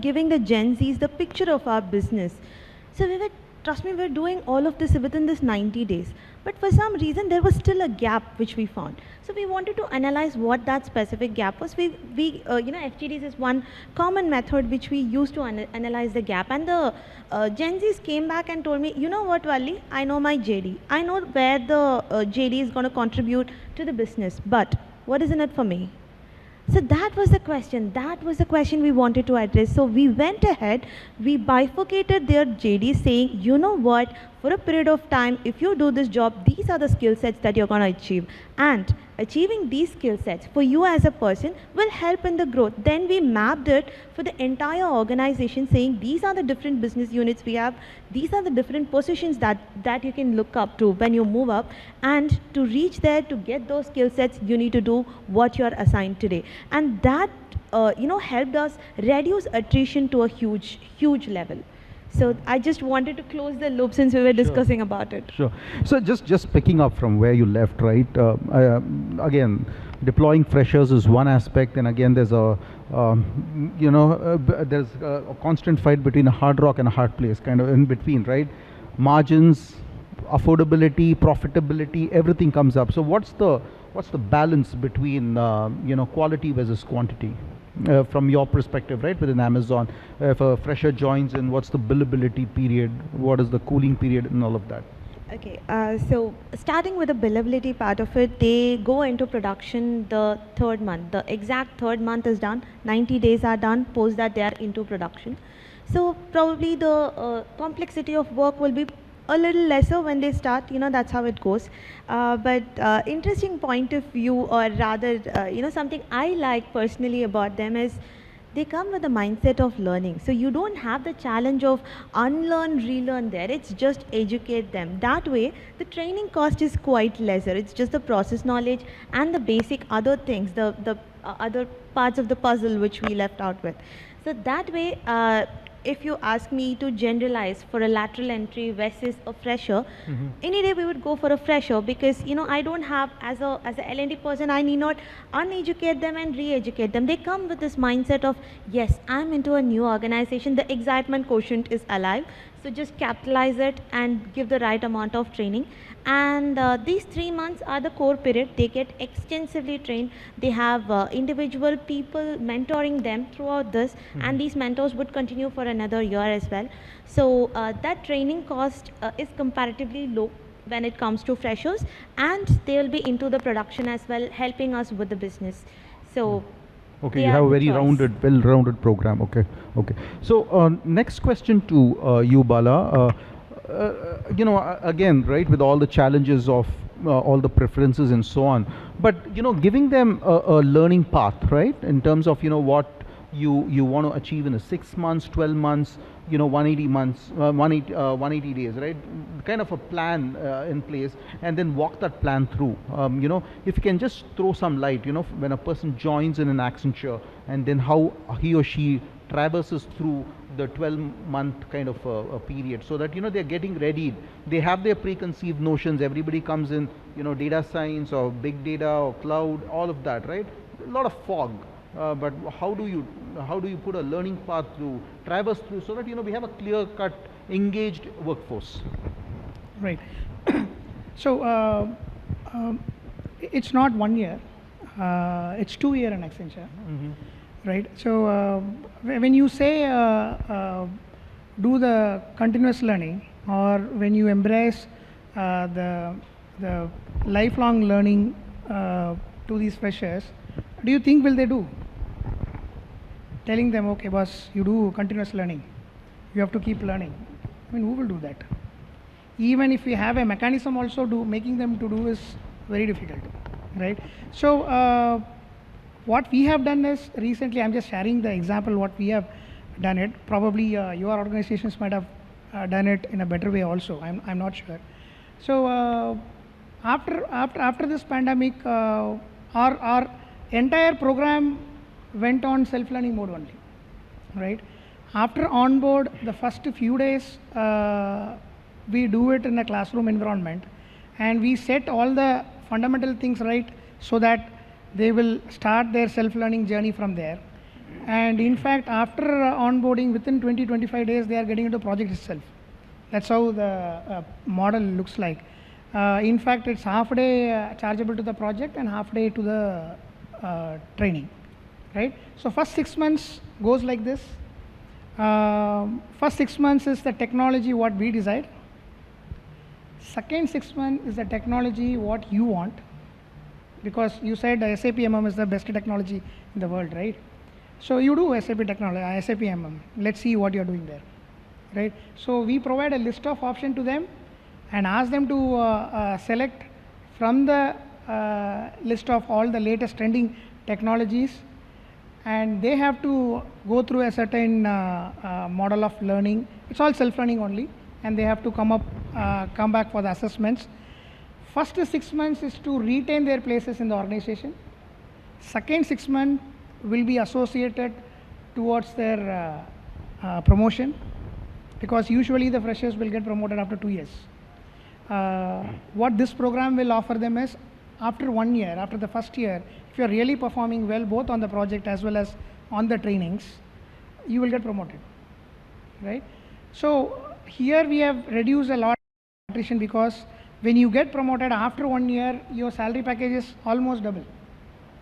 giving the Gen Zs the picture of our business. So trust me, we're doing all of this within this 90 days. But for some reason, there was still a gap which we found. So we wanted to analyze what that specific gap was. FGDs is one common method which we use to analyze the gap. And the Gen Zs came back and told me, you know what, Valli, I know my JD. I know where the JD is going to contribute to the business. But what is in it for me? So that was the question. That was the question we wanted to address. So we went ahead, we bifurcated their JD saying, you know what, for a period of time, if you do this job, these are the skill sets that you're going to achieve. And achieving these skill sets for you as a person will help in the growth. Then we mapped it for the entire organization saying, these are the different business units we have. These are the different positions that you can look up to when you move up. And to reach there, to get those skill sets, you need to do what you're assigned today. And that, helped us reduce attrition to a huge, huge level. So I just wanted to close the loop since we were discussing about it. Sure. So just picking up from where you left, right? Again, deploying freshers is one aspect, and again, there's there's a constant fight between a hard rock and a hard place, kind of in between, right? Margins, affordability, profitability, everything comes up. So what's the balance between quality versus quantity? From your perspective, right, within Amazon, if a fresher joins in, what's the billability period, what is the cooling period, and all of that? Okay, so starting with the billability part of it, they go into production the third month. The exact third month is done, 90 days are done, post that they are into production. So probably the complexity of work will be a little lesser when they start, that's how it goes. But interesting point of view, or rather, something I like personally about them is they come with a mindset of learning. So you don't have the challenge of unlearn, relearn there. It's just educate them. That way, the training cost is quite lesser. It's just the process knowledge and the basic other things, the other parts of the puzzle which we left out with. So that way, if you ask me to generalize for a lateral entry versus a fresher, any day we would go for a fresher because, I don't have, as a L&D person, I need not uneducate them and re-educate them. They come with this mindset of, yes, I'm into a new organization, the excitement quotient is alive. So just capitalize it and give the right amount of training. And these 3 months are the core period. They get extensively trained. They have individual people mentoring them throughout this, and these mentors would continue for another year as well. So that training cost is comparatively low when it comes to freshers, and they will be into the production as well, helping us with the business. So okay, you have a very well-rounded program. Okay. So next question to you, Bala. Again, right, with all the challenges of all the preferences and so on, but giving them a learning path, right, in terms of what you want to achieve in a 6 months, 12 months, 180 months, 180 days, right? Kind of a plan in place, and then walk that plan through. If you can just throw some light, when a person joins in an Accenture, and then how he or she traverses through the 12-month kind of a period, so that they're getting ready. They have their preconceived notions. Everybody comes in, data science or big data or cloud, all of that, right? A lot of fog. But how do you put a learning path through, traverse through, so that we have a clear-cut, engaged workforce? Right. So it's not 1 year. It's 2 years in Accenture. Right. So when you say do the continuous learning, or when you embrace the lifelong learning to these freshers, do you think will they do? Telling them, okay, boss, you do continuous learning, you have to keep learning. I mean, who will do that? Even if we have a mechanism also, making them to do is very difficult, right? So what we have done is, recently, I'm just sharing the example what we have done it. Probably your organizations might have done it in a better way also. I'm not sure. So after this pandemic, our entire program went on self-learning mode only, right? After onboard, the first few days, we do it in a classroom environment, and we set all the fundamental things right so that they will start their self-learning journey from there. And in fact, after onboarding, within 20-25 days, they are getting into project itself. That's how the model looks like. In fact, it's half a day chargeable to the project and half a day to the training, right? So first 6 months goes like this. First 6 months is the technology what we decide. Second 6 months is the technology what you want, because you said SAP MM is the best technology in the world, right? So you do SAP technology, SAP MM. Let's see what you're doing there, right? So we provide a list of options to them and ask them to select from the list of all the latest trending technologies, and they have to go through a certain model of learning. It's all self-learning only, and they have to come back for the assessments. First 6 months is to retain their places in the organization. Second 6 months will be associated towards their promotion, because usually the freshers will get promoted after 2 years. What this program will offer them is, after 1 year, after the first year, if you are really performing well both on the project as well as on the trainings, you will get promoted, right? So here we have reduced a lot of attrition, because when you get promoted after 1 year, your salary package is almost double,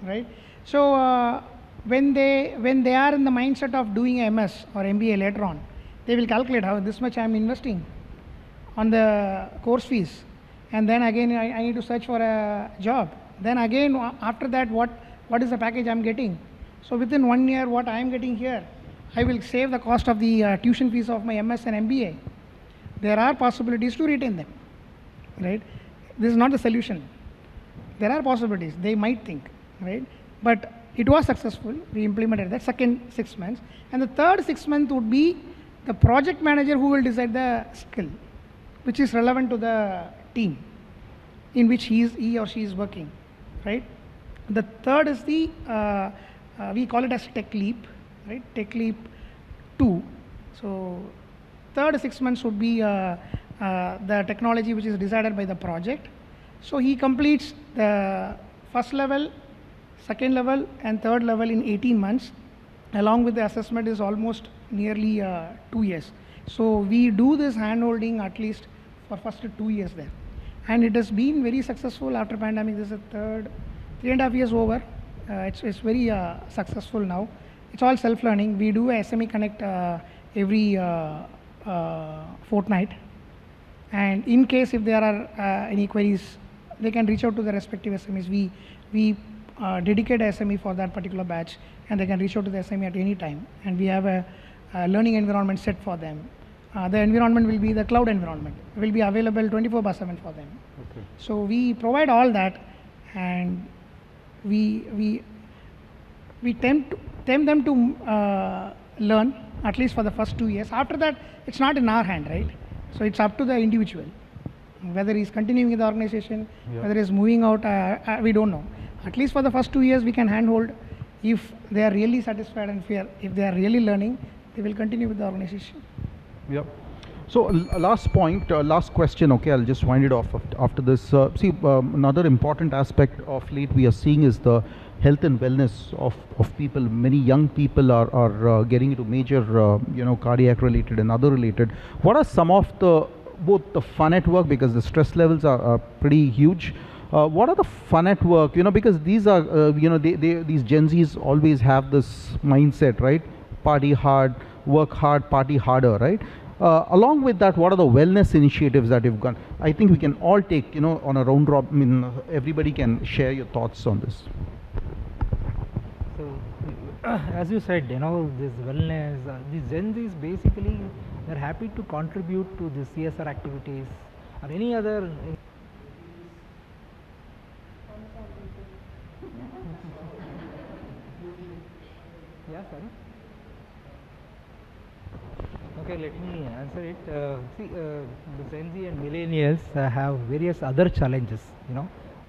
right? So when they are in the mindset of doing a MS or MBA later on, they will calculate how this much I am investing on the course fees, and then again I need to search for a job. Then again after that, what is the package I am getting? So within 1 year, what I am getting here, I will save the cost of the tuition fees of my MS and MBA. There are possibilities to retain them, right? This is not the solution. There are possibilities, they might think, right? But it was successful. We implemented that second 6 months, and the third 6 months would be the project manager who will decide the skill which is relevant to the team in which he or she is working, right? The third is the we call it as tech leap, right? Tech leap 2. So third 6 months would be the technology which is decided by the project. So he completes the first level, second level, and third level in 18 months. Along with the assessment is almost nearly 2 years. So we do this hand-holding at least for first 2 years there. And it has been very successful after pandemic. This is the 3.5 years over. It's very successful now. It's all self-learning. We do a SME Connect every fortnight. And in case if there are any queries, they can reach out to the respective SMEs. We dedicate a SME for that particular batch, and they can reach out to the SME at any time. And we have a learning environment set for them. The environment will be the cloud environment. It will be available 24/7 for them. Okay. So we provide all that, and we tempt them to learn at least for the first 2 years. After that, it's not in our hand, right? So it's up to the individual, whether he's continuing in the organization, whether he's moving out, we don't know. At least for the first 2 years, we can handhold. If they are really satisfied and if they are really learning, they will continue with the organization. Yeah. So last point, last question. Okay, I'll just wind it off after this. See, another important aspect of late we are seeing is the health and wellness of people. Many young people are getting into major, cardiac related and other related. What are some of both the fun at work, because the stress levels are pretty huge. What are the fun at work? Because these are, these Gen Zs always have this mindset, right? Party hard, work hard, party harder, right? Along with that, what are the wellness initiatives that you've got? I think we can all take, on a round robin. Everybody can share your thoughts on this. So, as you said, this wellness, these Gen Zs basically, they're happy to contribute to the CSR activities or any other. Yeah, sorry. Okay, let me answer it. See, the Gen Z and millennials have various other challenges.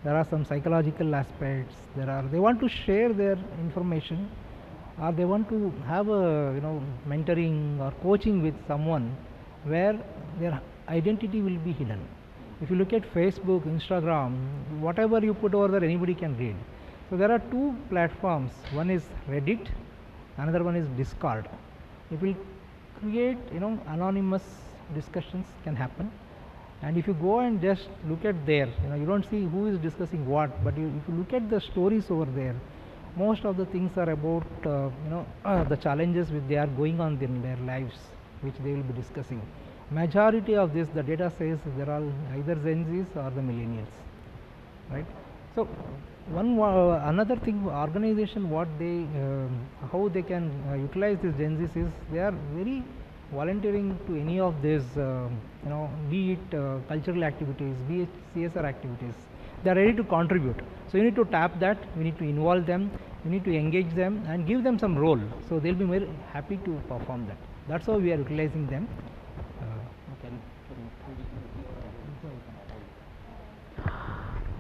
There are some psychological aspects. They want to share their information, or they want to have a mentoring or coaching with someone where their identity will be hidden. If you look at Facebook, Instagram, whatever you put over there, anybody can read. So there are two platforms. One is Reddit, another one is Discord. It will create anonymous discussions can happen, and if you go and just look at there, you don't see who is discussing what, but if you look at the stories over there, most of the things are about the challenges which they are going on in their lives, which they will be discussing. Majority of this, the data says they're all either Gen Zs or the millennials, right? So another thing, organization, what they how they can utilize this Gen Zs is they are very volunteering to any of these be it cultural activities, be it CSR activities. They are ready to contribute. So you need to tap that. We need to involve them. We need to engage them and give them some role. So they'll be very happy to perform that. That's how we are utilizing them.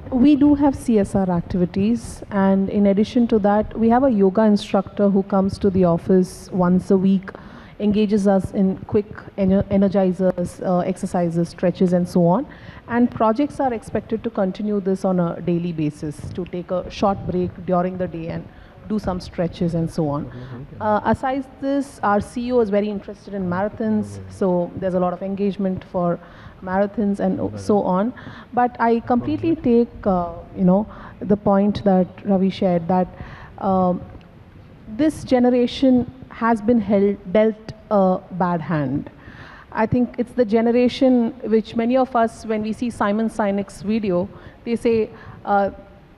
We do have CSR activities, and in addition to that, we have a yoga instructor who comes to the office once a week, engages us in quick energizers, exercises, stretches, and so on. And projects are expected to continue this on a daily basis, to take a short break during the day and do some stretches and so on. Aside this, our CEO is very interested in marathons, so there's a lot of engagement for marathons and so on. But I completely take the point that Ravi shared, that this generation has been dealt a bad hand. I think it's the generation which many of us, when we see Simon Sinek's video, they say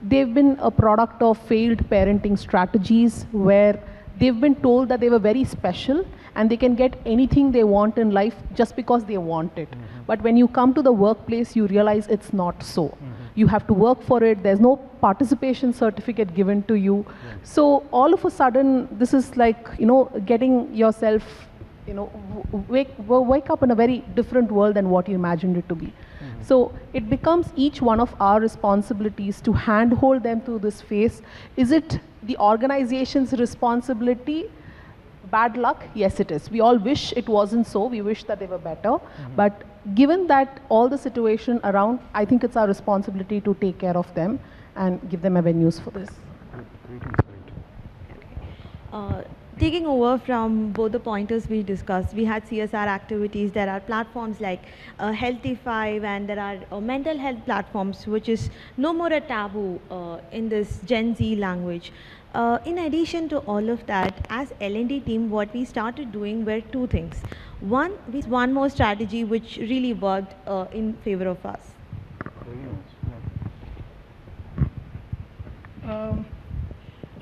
they've been a product of failed parenting strategies, where they've been told that they were very special and they can get anything they want in life just because they want it. But when you come to the workplace, you realize it's not so. You have to work for it. There's no participation certificate given to you. So all of a sudden, this is like, getting yourself, wake up in a very different world than what you imagined it to be. So it becomes each one of our responsibilities to handhold them through this phase. Is it the organization's responsibility? Bad luck? Yes, it is. We all wish it wasn't so. We wish that they were better. But given that all the situation around, I think it's our responsibility to take care of them and give them avenues for this. Taking over from both the pointers we discussed, we had CSR activities. There are platforms like Healthy 5, and there are mental health platforms, which is no more a taboo in this Gen Z language. In addition to all of that, as L&D team, what we started doing were two things. One more strategy which really worked in favor of us.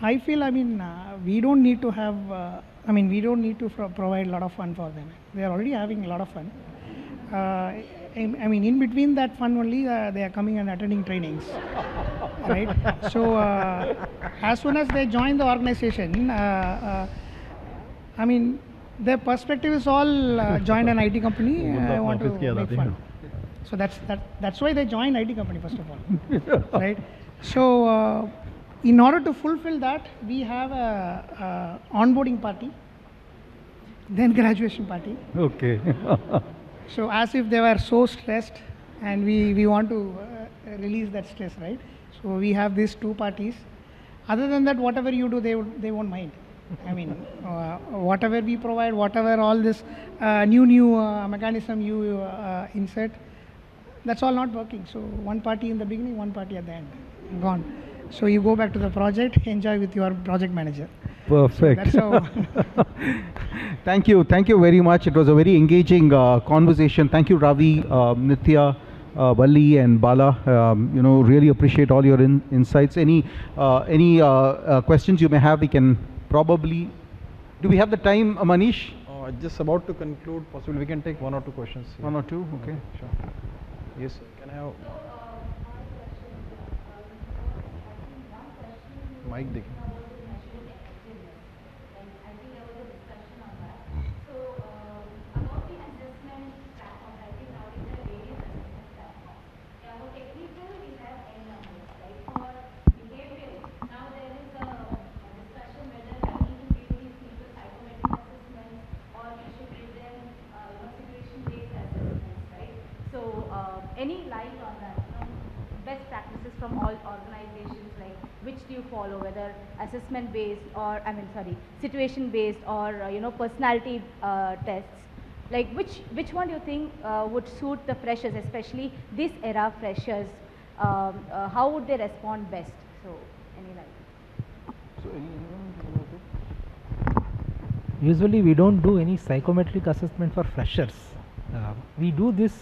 I feel, we don't need to have, we don't need to provide a lot of fun for them. They are already having a lot of fun. In between that fun only, they are coming and attending trainings, right? So, as soon as they join the organization, their perspective is all join an IT company. I want to make fun. So that's why they join IT company, first of all, right? So, in order to fulfill that, we have a onboarding party, then graduation party. Okay. So as if they were so stressed, and we want to release that stress, right? So we have these two parties. Other than that, whatever you do, they won't mind. Whatever we provide, whatever all this new mechanism you insert, that's all not working. So one party in the beginning, one party at the end, gone. So you go back to the project, enjoy with your project manager. Perfect. So that's how. Thank you very much. It was a very engaging conversation. Thank you, Ravi, Nitya, Valli, and Bala. Really appreciate all your insights. Any questions you may have, we can probably. Do we have the time, Manish? Just about to conclude. Possibly we can take one or two questions. Yeah. One or two. Okay. Sure. Yes. Can I have mic? I think there was a discussion on that. So, about all organizations, like which do you follow, whether assessment based or, situation based or, personality tests? Like which one do you think would suit the freshers, especially this era freshers? How would they respond best? So, any like. Usually we don't do any psychometric assessment for freshers. We do this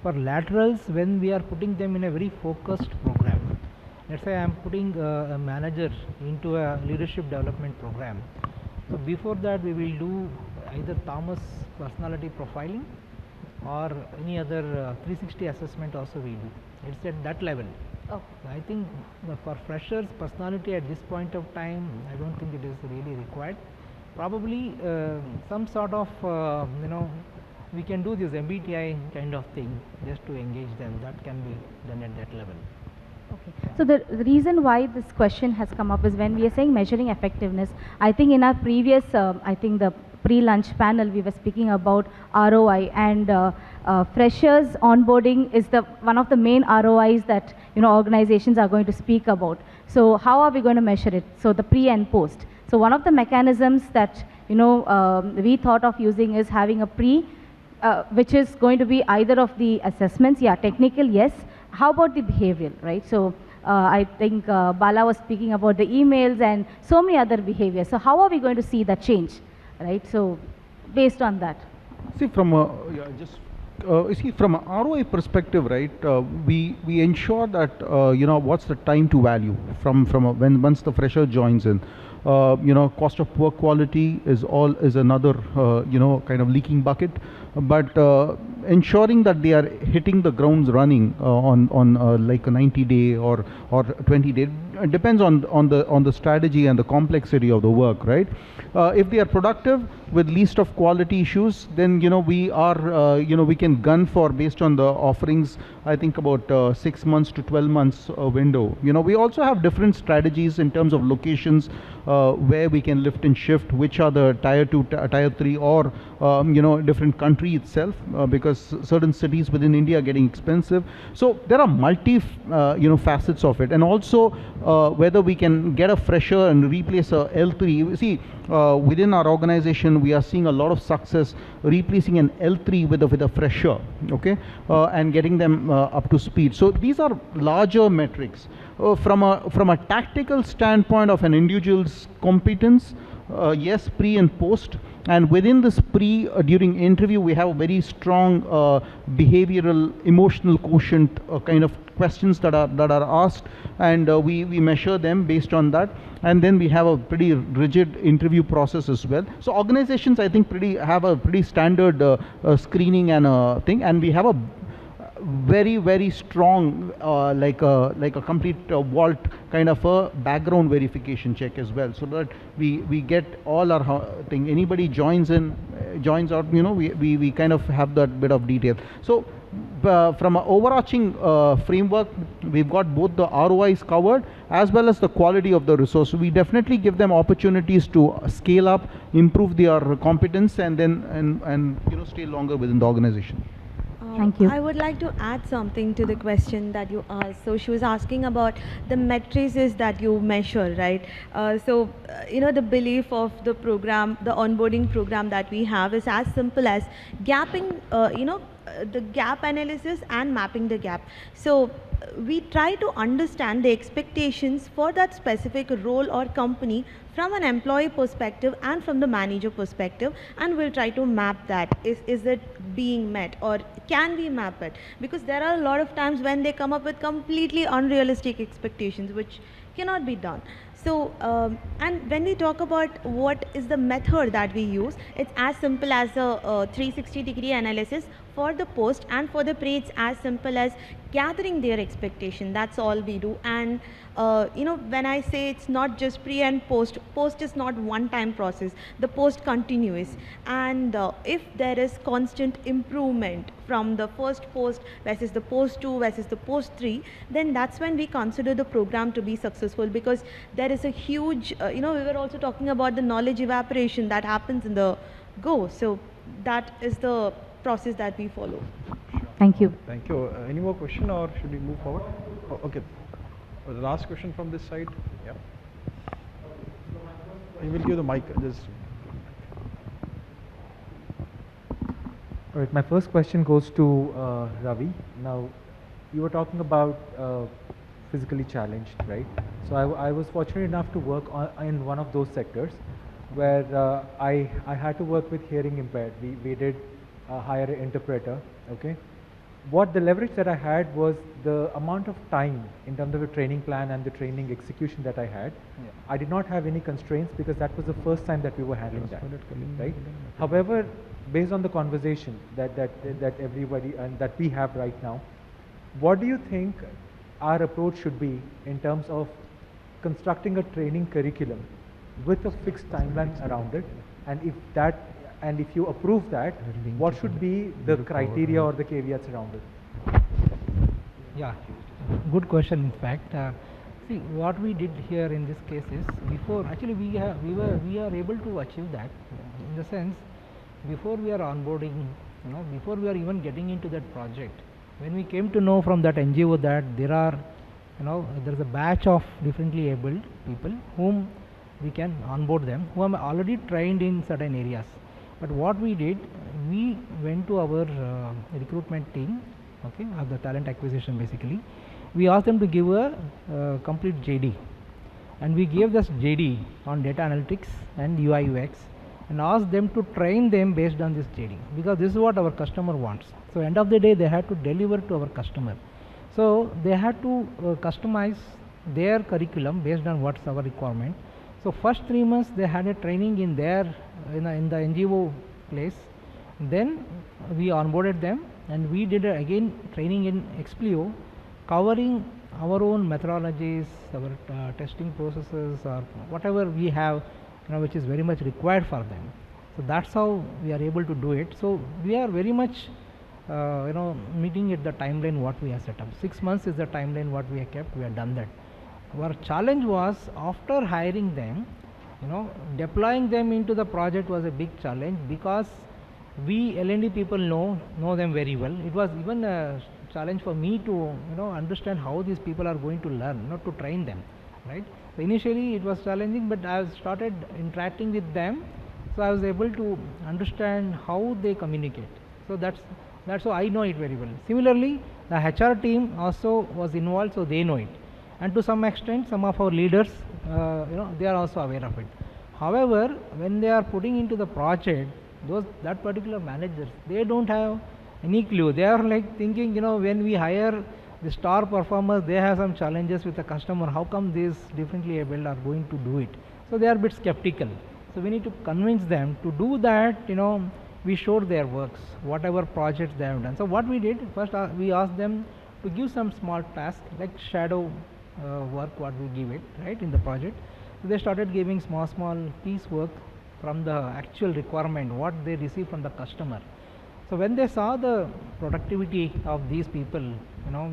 for laterals when we are putting them in a very focused program. Let's say I am putting a manager into a leadership development program. So before that we will do either Thomas personality profiling or any other 360 assessment also we do. It's at that level. Okay. I think for freshers, personality at this point of time, I don't think it is really required. Probably some sort of, we can do this MBTI kind of thing just to engage them. That can be done at that level. Okay. So the reason why this question has come up is when we are saying measuring effectiveness, I think in our previous, I think the pre-lunch panel, we were speaking about ROI, and freshers onboarding is one of the main ROIs that organizations are going to speak about. So how are we going to measure it? So the pre and post. So one of the mechanisms that we thought of using is having a pre, which is going to be either of the assessments. Yeah, technical, yes. How about the behavioral, right? So I think Bala was speaking about the emails and so many other behaviors. So how are we going to see that change, right? So based on that. See, from a from an ROI perspective, right? We ensure that what's the time to value once the fresher joins in. Cost of poor quality is another kind of leaking bucket, but ensuring that they are hitting the grounds running on like a 90-day or 20-day depends on the strategy and the complexity of the work, right? If they are productive with least of quality issues, then we can gun for, based on the offerings, I think about 6 months to 12 months window. We also have different strategies in terms of locations where we can lift and shift, which are the tier 2, tier 3, or different country itself, because certain cities within India are getting expensive. So there are multi facets of it, and also whether we can get a fresher and replace a L3. See, within our organization, we are seeing a lot of success replacing an L3 with a fresher, okay, and getting them up to speed. So these are larger metrics. From a tactical standpoint of an individual's competence, yes, pre and post. And within this pre, during interview, we have a very strong behavioral, emotional quotient kind of questions that are asked, and we measure them based on that. And then we have a pretty rigid interview process as well. So organizations, I think, have a pretty standard screening and thing, and we have a very strong like a complete vault kind of a background verification check as well, so that we get all our thing. Anybody joins out, we kind of have that bit of detail. So from an overarching framework, we've got both the ROIs covered as well as the quality of the resource. We definitely give them opportunities to scale up, improve their competence, and then and stay longer within the organization. Thank you. I would like to add something to the question that you asked. So she was asking about the matrices that you measure, right? The belief of the program, the onboarding program that we have is as simple as gapping, the gap analysis and mapping the gap. So we try to understand the expectations for that specific role or company from an employee perspective and from the manager perspective, and we'll try to map that. Is it being met, or can we map it? Because there are a lot of times when they come up with completely unrealistic expectations which cannot be done. So and when we talk about what is the method that we use, it's as simple as a 360-degree analysis. For the post and for the pre, it's as simple as gathering their expectation. That's all we do. And when I say it's not just pre and post is not one-time process. The post continues, and if there is constant improvement from the first post versus the post 2 versus the post 3, then that's when we consider the program to be successful, because there is a huge, we were also talking about the knowledge evaporation that happens in the go. So that is the process that we follow. Thank you. Thank you. Any more question, or should we move forward? Oh, okay. The last question from this side. Yeah. You will give the mic. Just. All right, my first question goes to Ravi. Now, you were talking about physically challenged, right? So I was fortunate enough to work in one of those sectors where I had to work with hearing impaired. We did hire an interpreter, okay? What the leverage that I had was the amount of time in terms of the training plan and the training execution that I had. Yeah. I did not have any constraints because that was the first time that we were handling that, right? However, based on the conversation that everybody and that we have right now, what do you think our approach should be in terms of constructing a training curriculum with a fixed timeline around it? And if you approve that, what should be the criteria or the caveats around it? Yeah, good question. In fact, see what we did here in this case is before actually we are able to achieve that in the sense before we are onboarding, before we are even getting into that project. When we came to know from that NGO that there are, there is a batch of differently abled people whom we can onboard them, who are already trained in certain areas. But what we did, we went to our recruitment team, okay, of the talent acquisition basically. We asked them to give a complete JD, and we gave this JD on data analytics and UI UX, and asked them to train them based on this JD, because this is what our customer wants. So end of the day, they had to deliver to our customer. So they had to customize their curriculum based on what's our requirement. So first 3 months they had a training in their in the NGO place. Then we onboarded them, and we did again training in Explio, covering our own methodologies, our testing processes, or whatever we have, which is very much required for them. So that's how we are able to do it. So we are very much meeting at the timeline what we have set up. 6 months is the timeline what we have kept. We have done that. Our challenge was after hiring them, deploying them into the project was a big challenge, because we L&D people know them very well. It was even a challenge for me to understand how these people are going to learn, not to train them, right? So initially it was challenging, but I started interacting with them, so I was able to understand how they communicate. So that's how I know it very well. Similarly, the HR team also was involved, so they know it. And to some extent, some of our leaders, they are also aware of it. However, when they are putting into the project, that particular managers, they don't have any clue. They are like thinking, when we hire the star performers, they have some challenges with the customer. How come these differently abled are going to do it? So they are a bit skeptical. So we need to convince them to do that. We showed their works, whatever projects they have done. So what we did, first we asked them to give some small task like shadow work what we give it, right, in the project. So they started giving small piece work from the actual requirement what they receive from the customer. So when they saw the productivity of these people,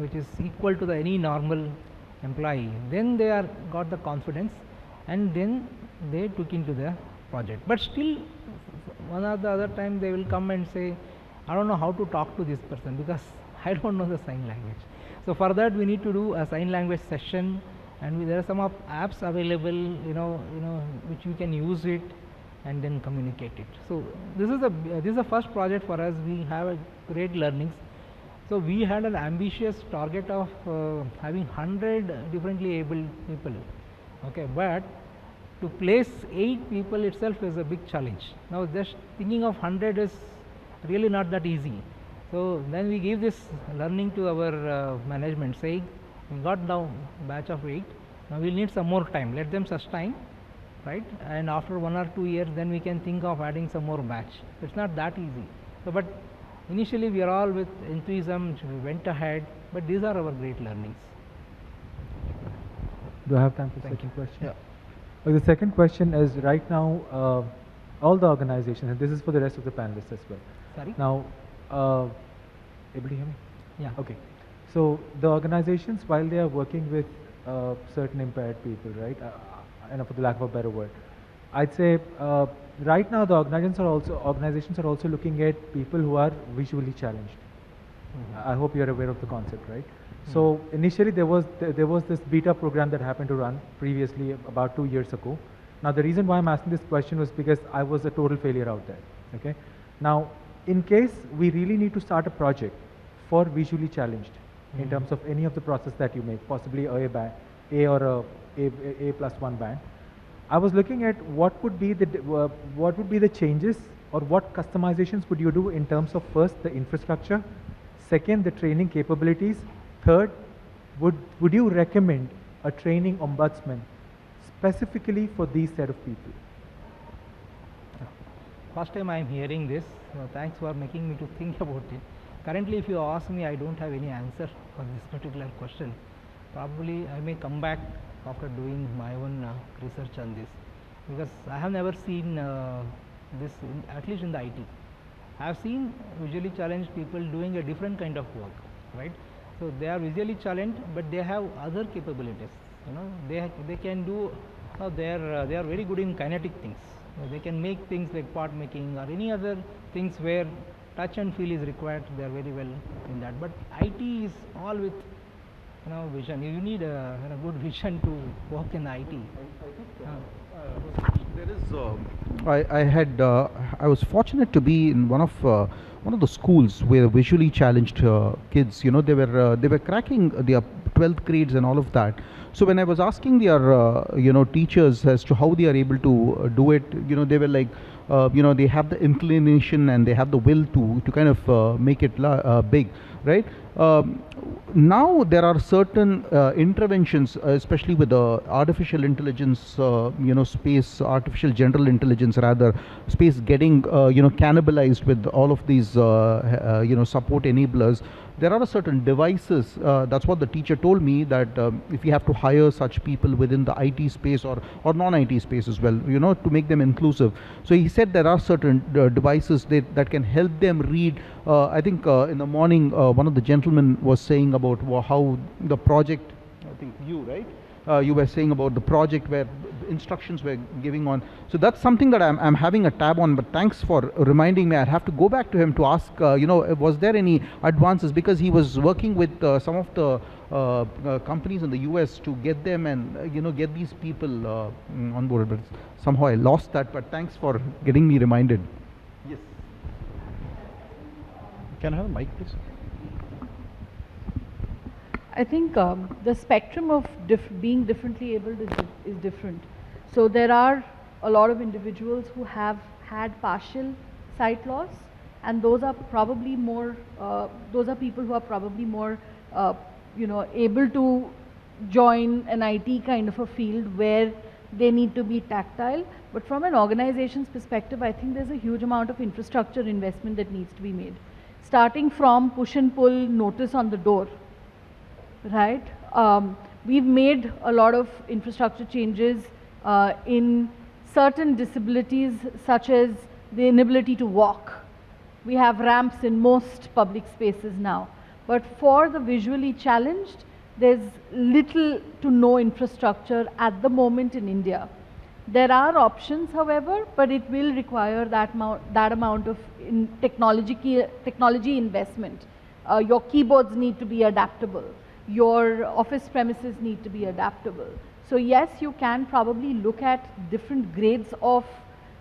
which is equal to any normal employee, then they got the confidence, and then they took into the project. But still, one or the other time they will come and say, I don't know how to talk to this person because I don't know the sign language. So for that we need to do a sign language session, and there are some of apps available, which you can use it and then communicate it. So this is the first project for us. We have a great learnings. So we had an ambitious target of having 100 differently abled people. Okay, but to place 8 people itself is a big challenge. Now just thinking of 100 is really not that easy. So then we give this learning to our management, saying we got down batch of 8. Now we'll need some more time. Let them sustain, right? And after 1 or 2 years, then we can think of adding some more batch. It's not that easy. So, but initially we are all with enthusiasm. We went ahead. But these are our great learnings. Do I have time for the second question? Yeah. Well, the second question is right now, all the organizations, and this is for the rest of the panelists as well. Sorry? Now, able to hear me? Yeah. Okay. So the organizations, while they are working with certain impaired people, right? For the lack of a better word, I'd say right now the organizations are also looking at people who are visually challenged, I hope you're aware of the concept, right? So initially there was this beta program that happened to run previously about 2 years ago. Now the reason why I'm asking this question was because I was a total failure out there. Okay. Now, in case we really need to start a project for visually challenged in terms of any of the process that you make, possibly A or a plus one band, I was looking at what would be the changes or what customizations would you do in terms of first the infrastructure, second the training capabilities, third would you recommend a training ombudsman specifically for these set of people? First time I am hearing this. Thanks for making me to think about it. Currently, if you ask me, I don't have any answer for this particular question. Probably I may come back after doing my own research on this, because I have never seen this, at least in the IT. I have seen visually challenged people doing a different kind of work, right? So they are visually challenged, but they have other capabilities. You know, they can do. They are very good in kinetic things. They can make things like part making or any other things where touch and feel is required. They are very well in that. But IT is all with, you know, vision. You need a good vision to work in IT. There is. I was fortunate to be in one of the schools where visually challenged kids. You know, they were cracking their 12th grades and all of that. So when I was asking their teachers as to how they are able to do it, you know, they were like, they have the inclination and they have the will to kind of make it big, right? Now there are certain interventions, especially with the artificial intelligence, space, artificial general intelligence rather, space getting cannibalized with all of these support enablers. There are certain devices, that's what the teacher told me, that if you have to hire such people within the IT space or non-IT space as well, you know, to make them inclusive. So he said there are certain devices that can help them read. I think in the morning, one of the gentlemen was saying about how the project, I think you, right? You were saying about the project where instructions were giving on. So that's something that I'm having a tab on, but thanks for reminding me. I'll have to go back to him to ask, was there any advances, because he was working with some of the companies in the US to get them and, get these people on board. But somehow I lost that, but thanks for getting me reminded. Yes. Can I have a mic, please? I think the spectrum of being differently abled is different. So there are a lot of individuals who have had partial sight loss, and those are probably more, those are people who are probably more, able to join an IT kind of a field where they need to be tactile. But from an organization's perspective, I think there's a huge amount of infrastructure investment that needs to be made. Starting from push and pull notice on the door, right? We've made a lot of infrastructure changes in certain disabilities, such as the inability to walk. We have ramps in most public spaces now. But for the visually challenged, there's little to no infrastructure at the moment in India. There are options, however, but it will require that amount of technology investment. Your keyboards need to be adaptable. Your office premises need to be adaptable. So yes, you can probably look at different grades of,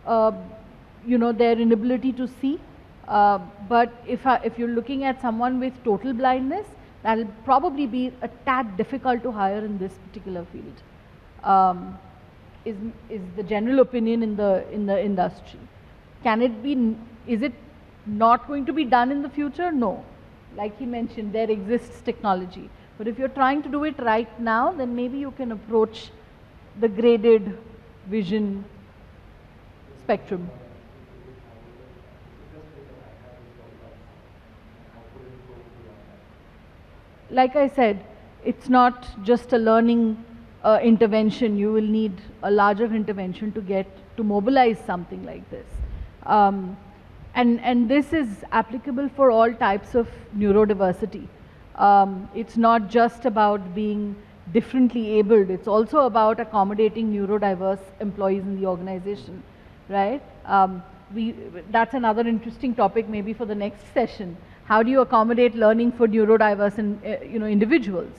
their inability to see. But if you're looking at someone with total blindness, that'll probably be a tad difficult to hire in this particular field. Is the general opinion in the industry. Can it be? Is it not going to be done in the future? No. Like he mentioned, there exists technology. But if you're trying to do it right now, then maybe you can approach the graded vision spectrum. Like I said, it's not just a learning intervention. You will need a larger intervention to mobilize something like this. And this is applicable for all types of neurodiversity. It's not just about being differently abled, it's also about accommodating neurodiverse employees in the organization, right? That's another interesting topic maybe for the next session. how do you accommodate learning for neurodiverse individuals?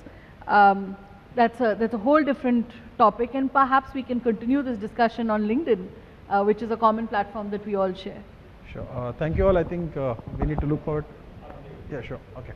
That's a whole different topic, and perhaps we can continue this discussion on LinkedIn, which is a common platform that we all share. Sure. Thank you all. I think we need to look forward. Yeah, sure. Okay.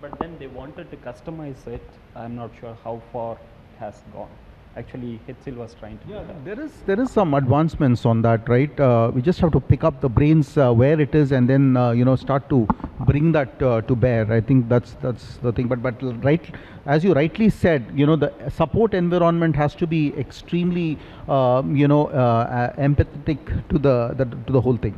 But then they wanted to customize it. I'm not sure how far it has gone. Actually, HCL was trying to do that. There is some advancements on that, right? We just have to pick up the brains where it is, and then start to bring that to bear. I think that's the thing. But right, as you rightly said, the support environment has to be extremely empathetic to the whole thing.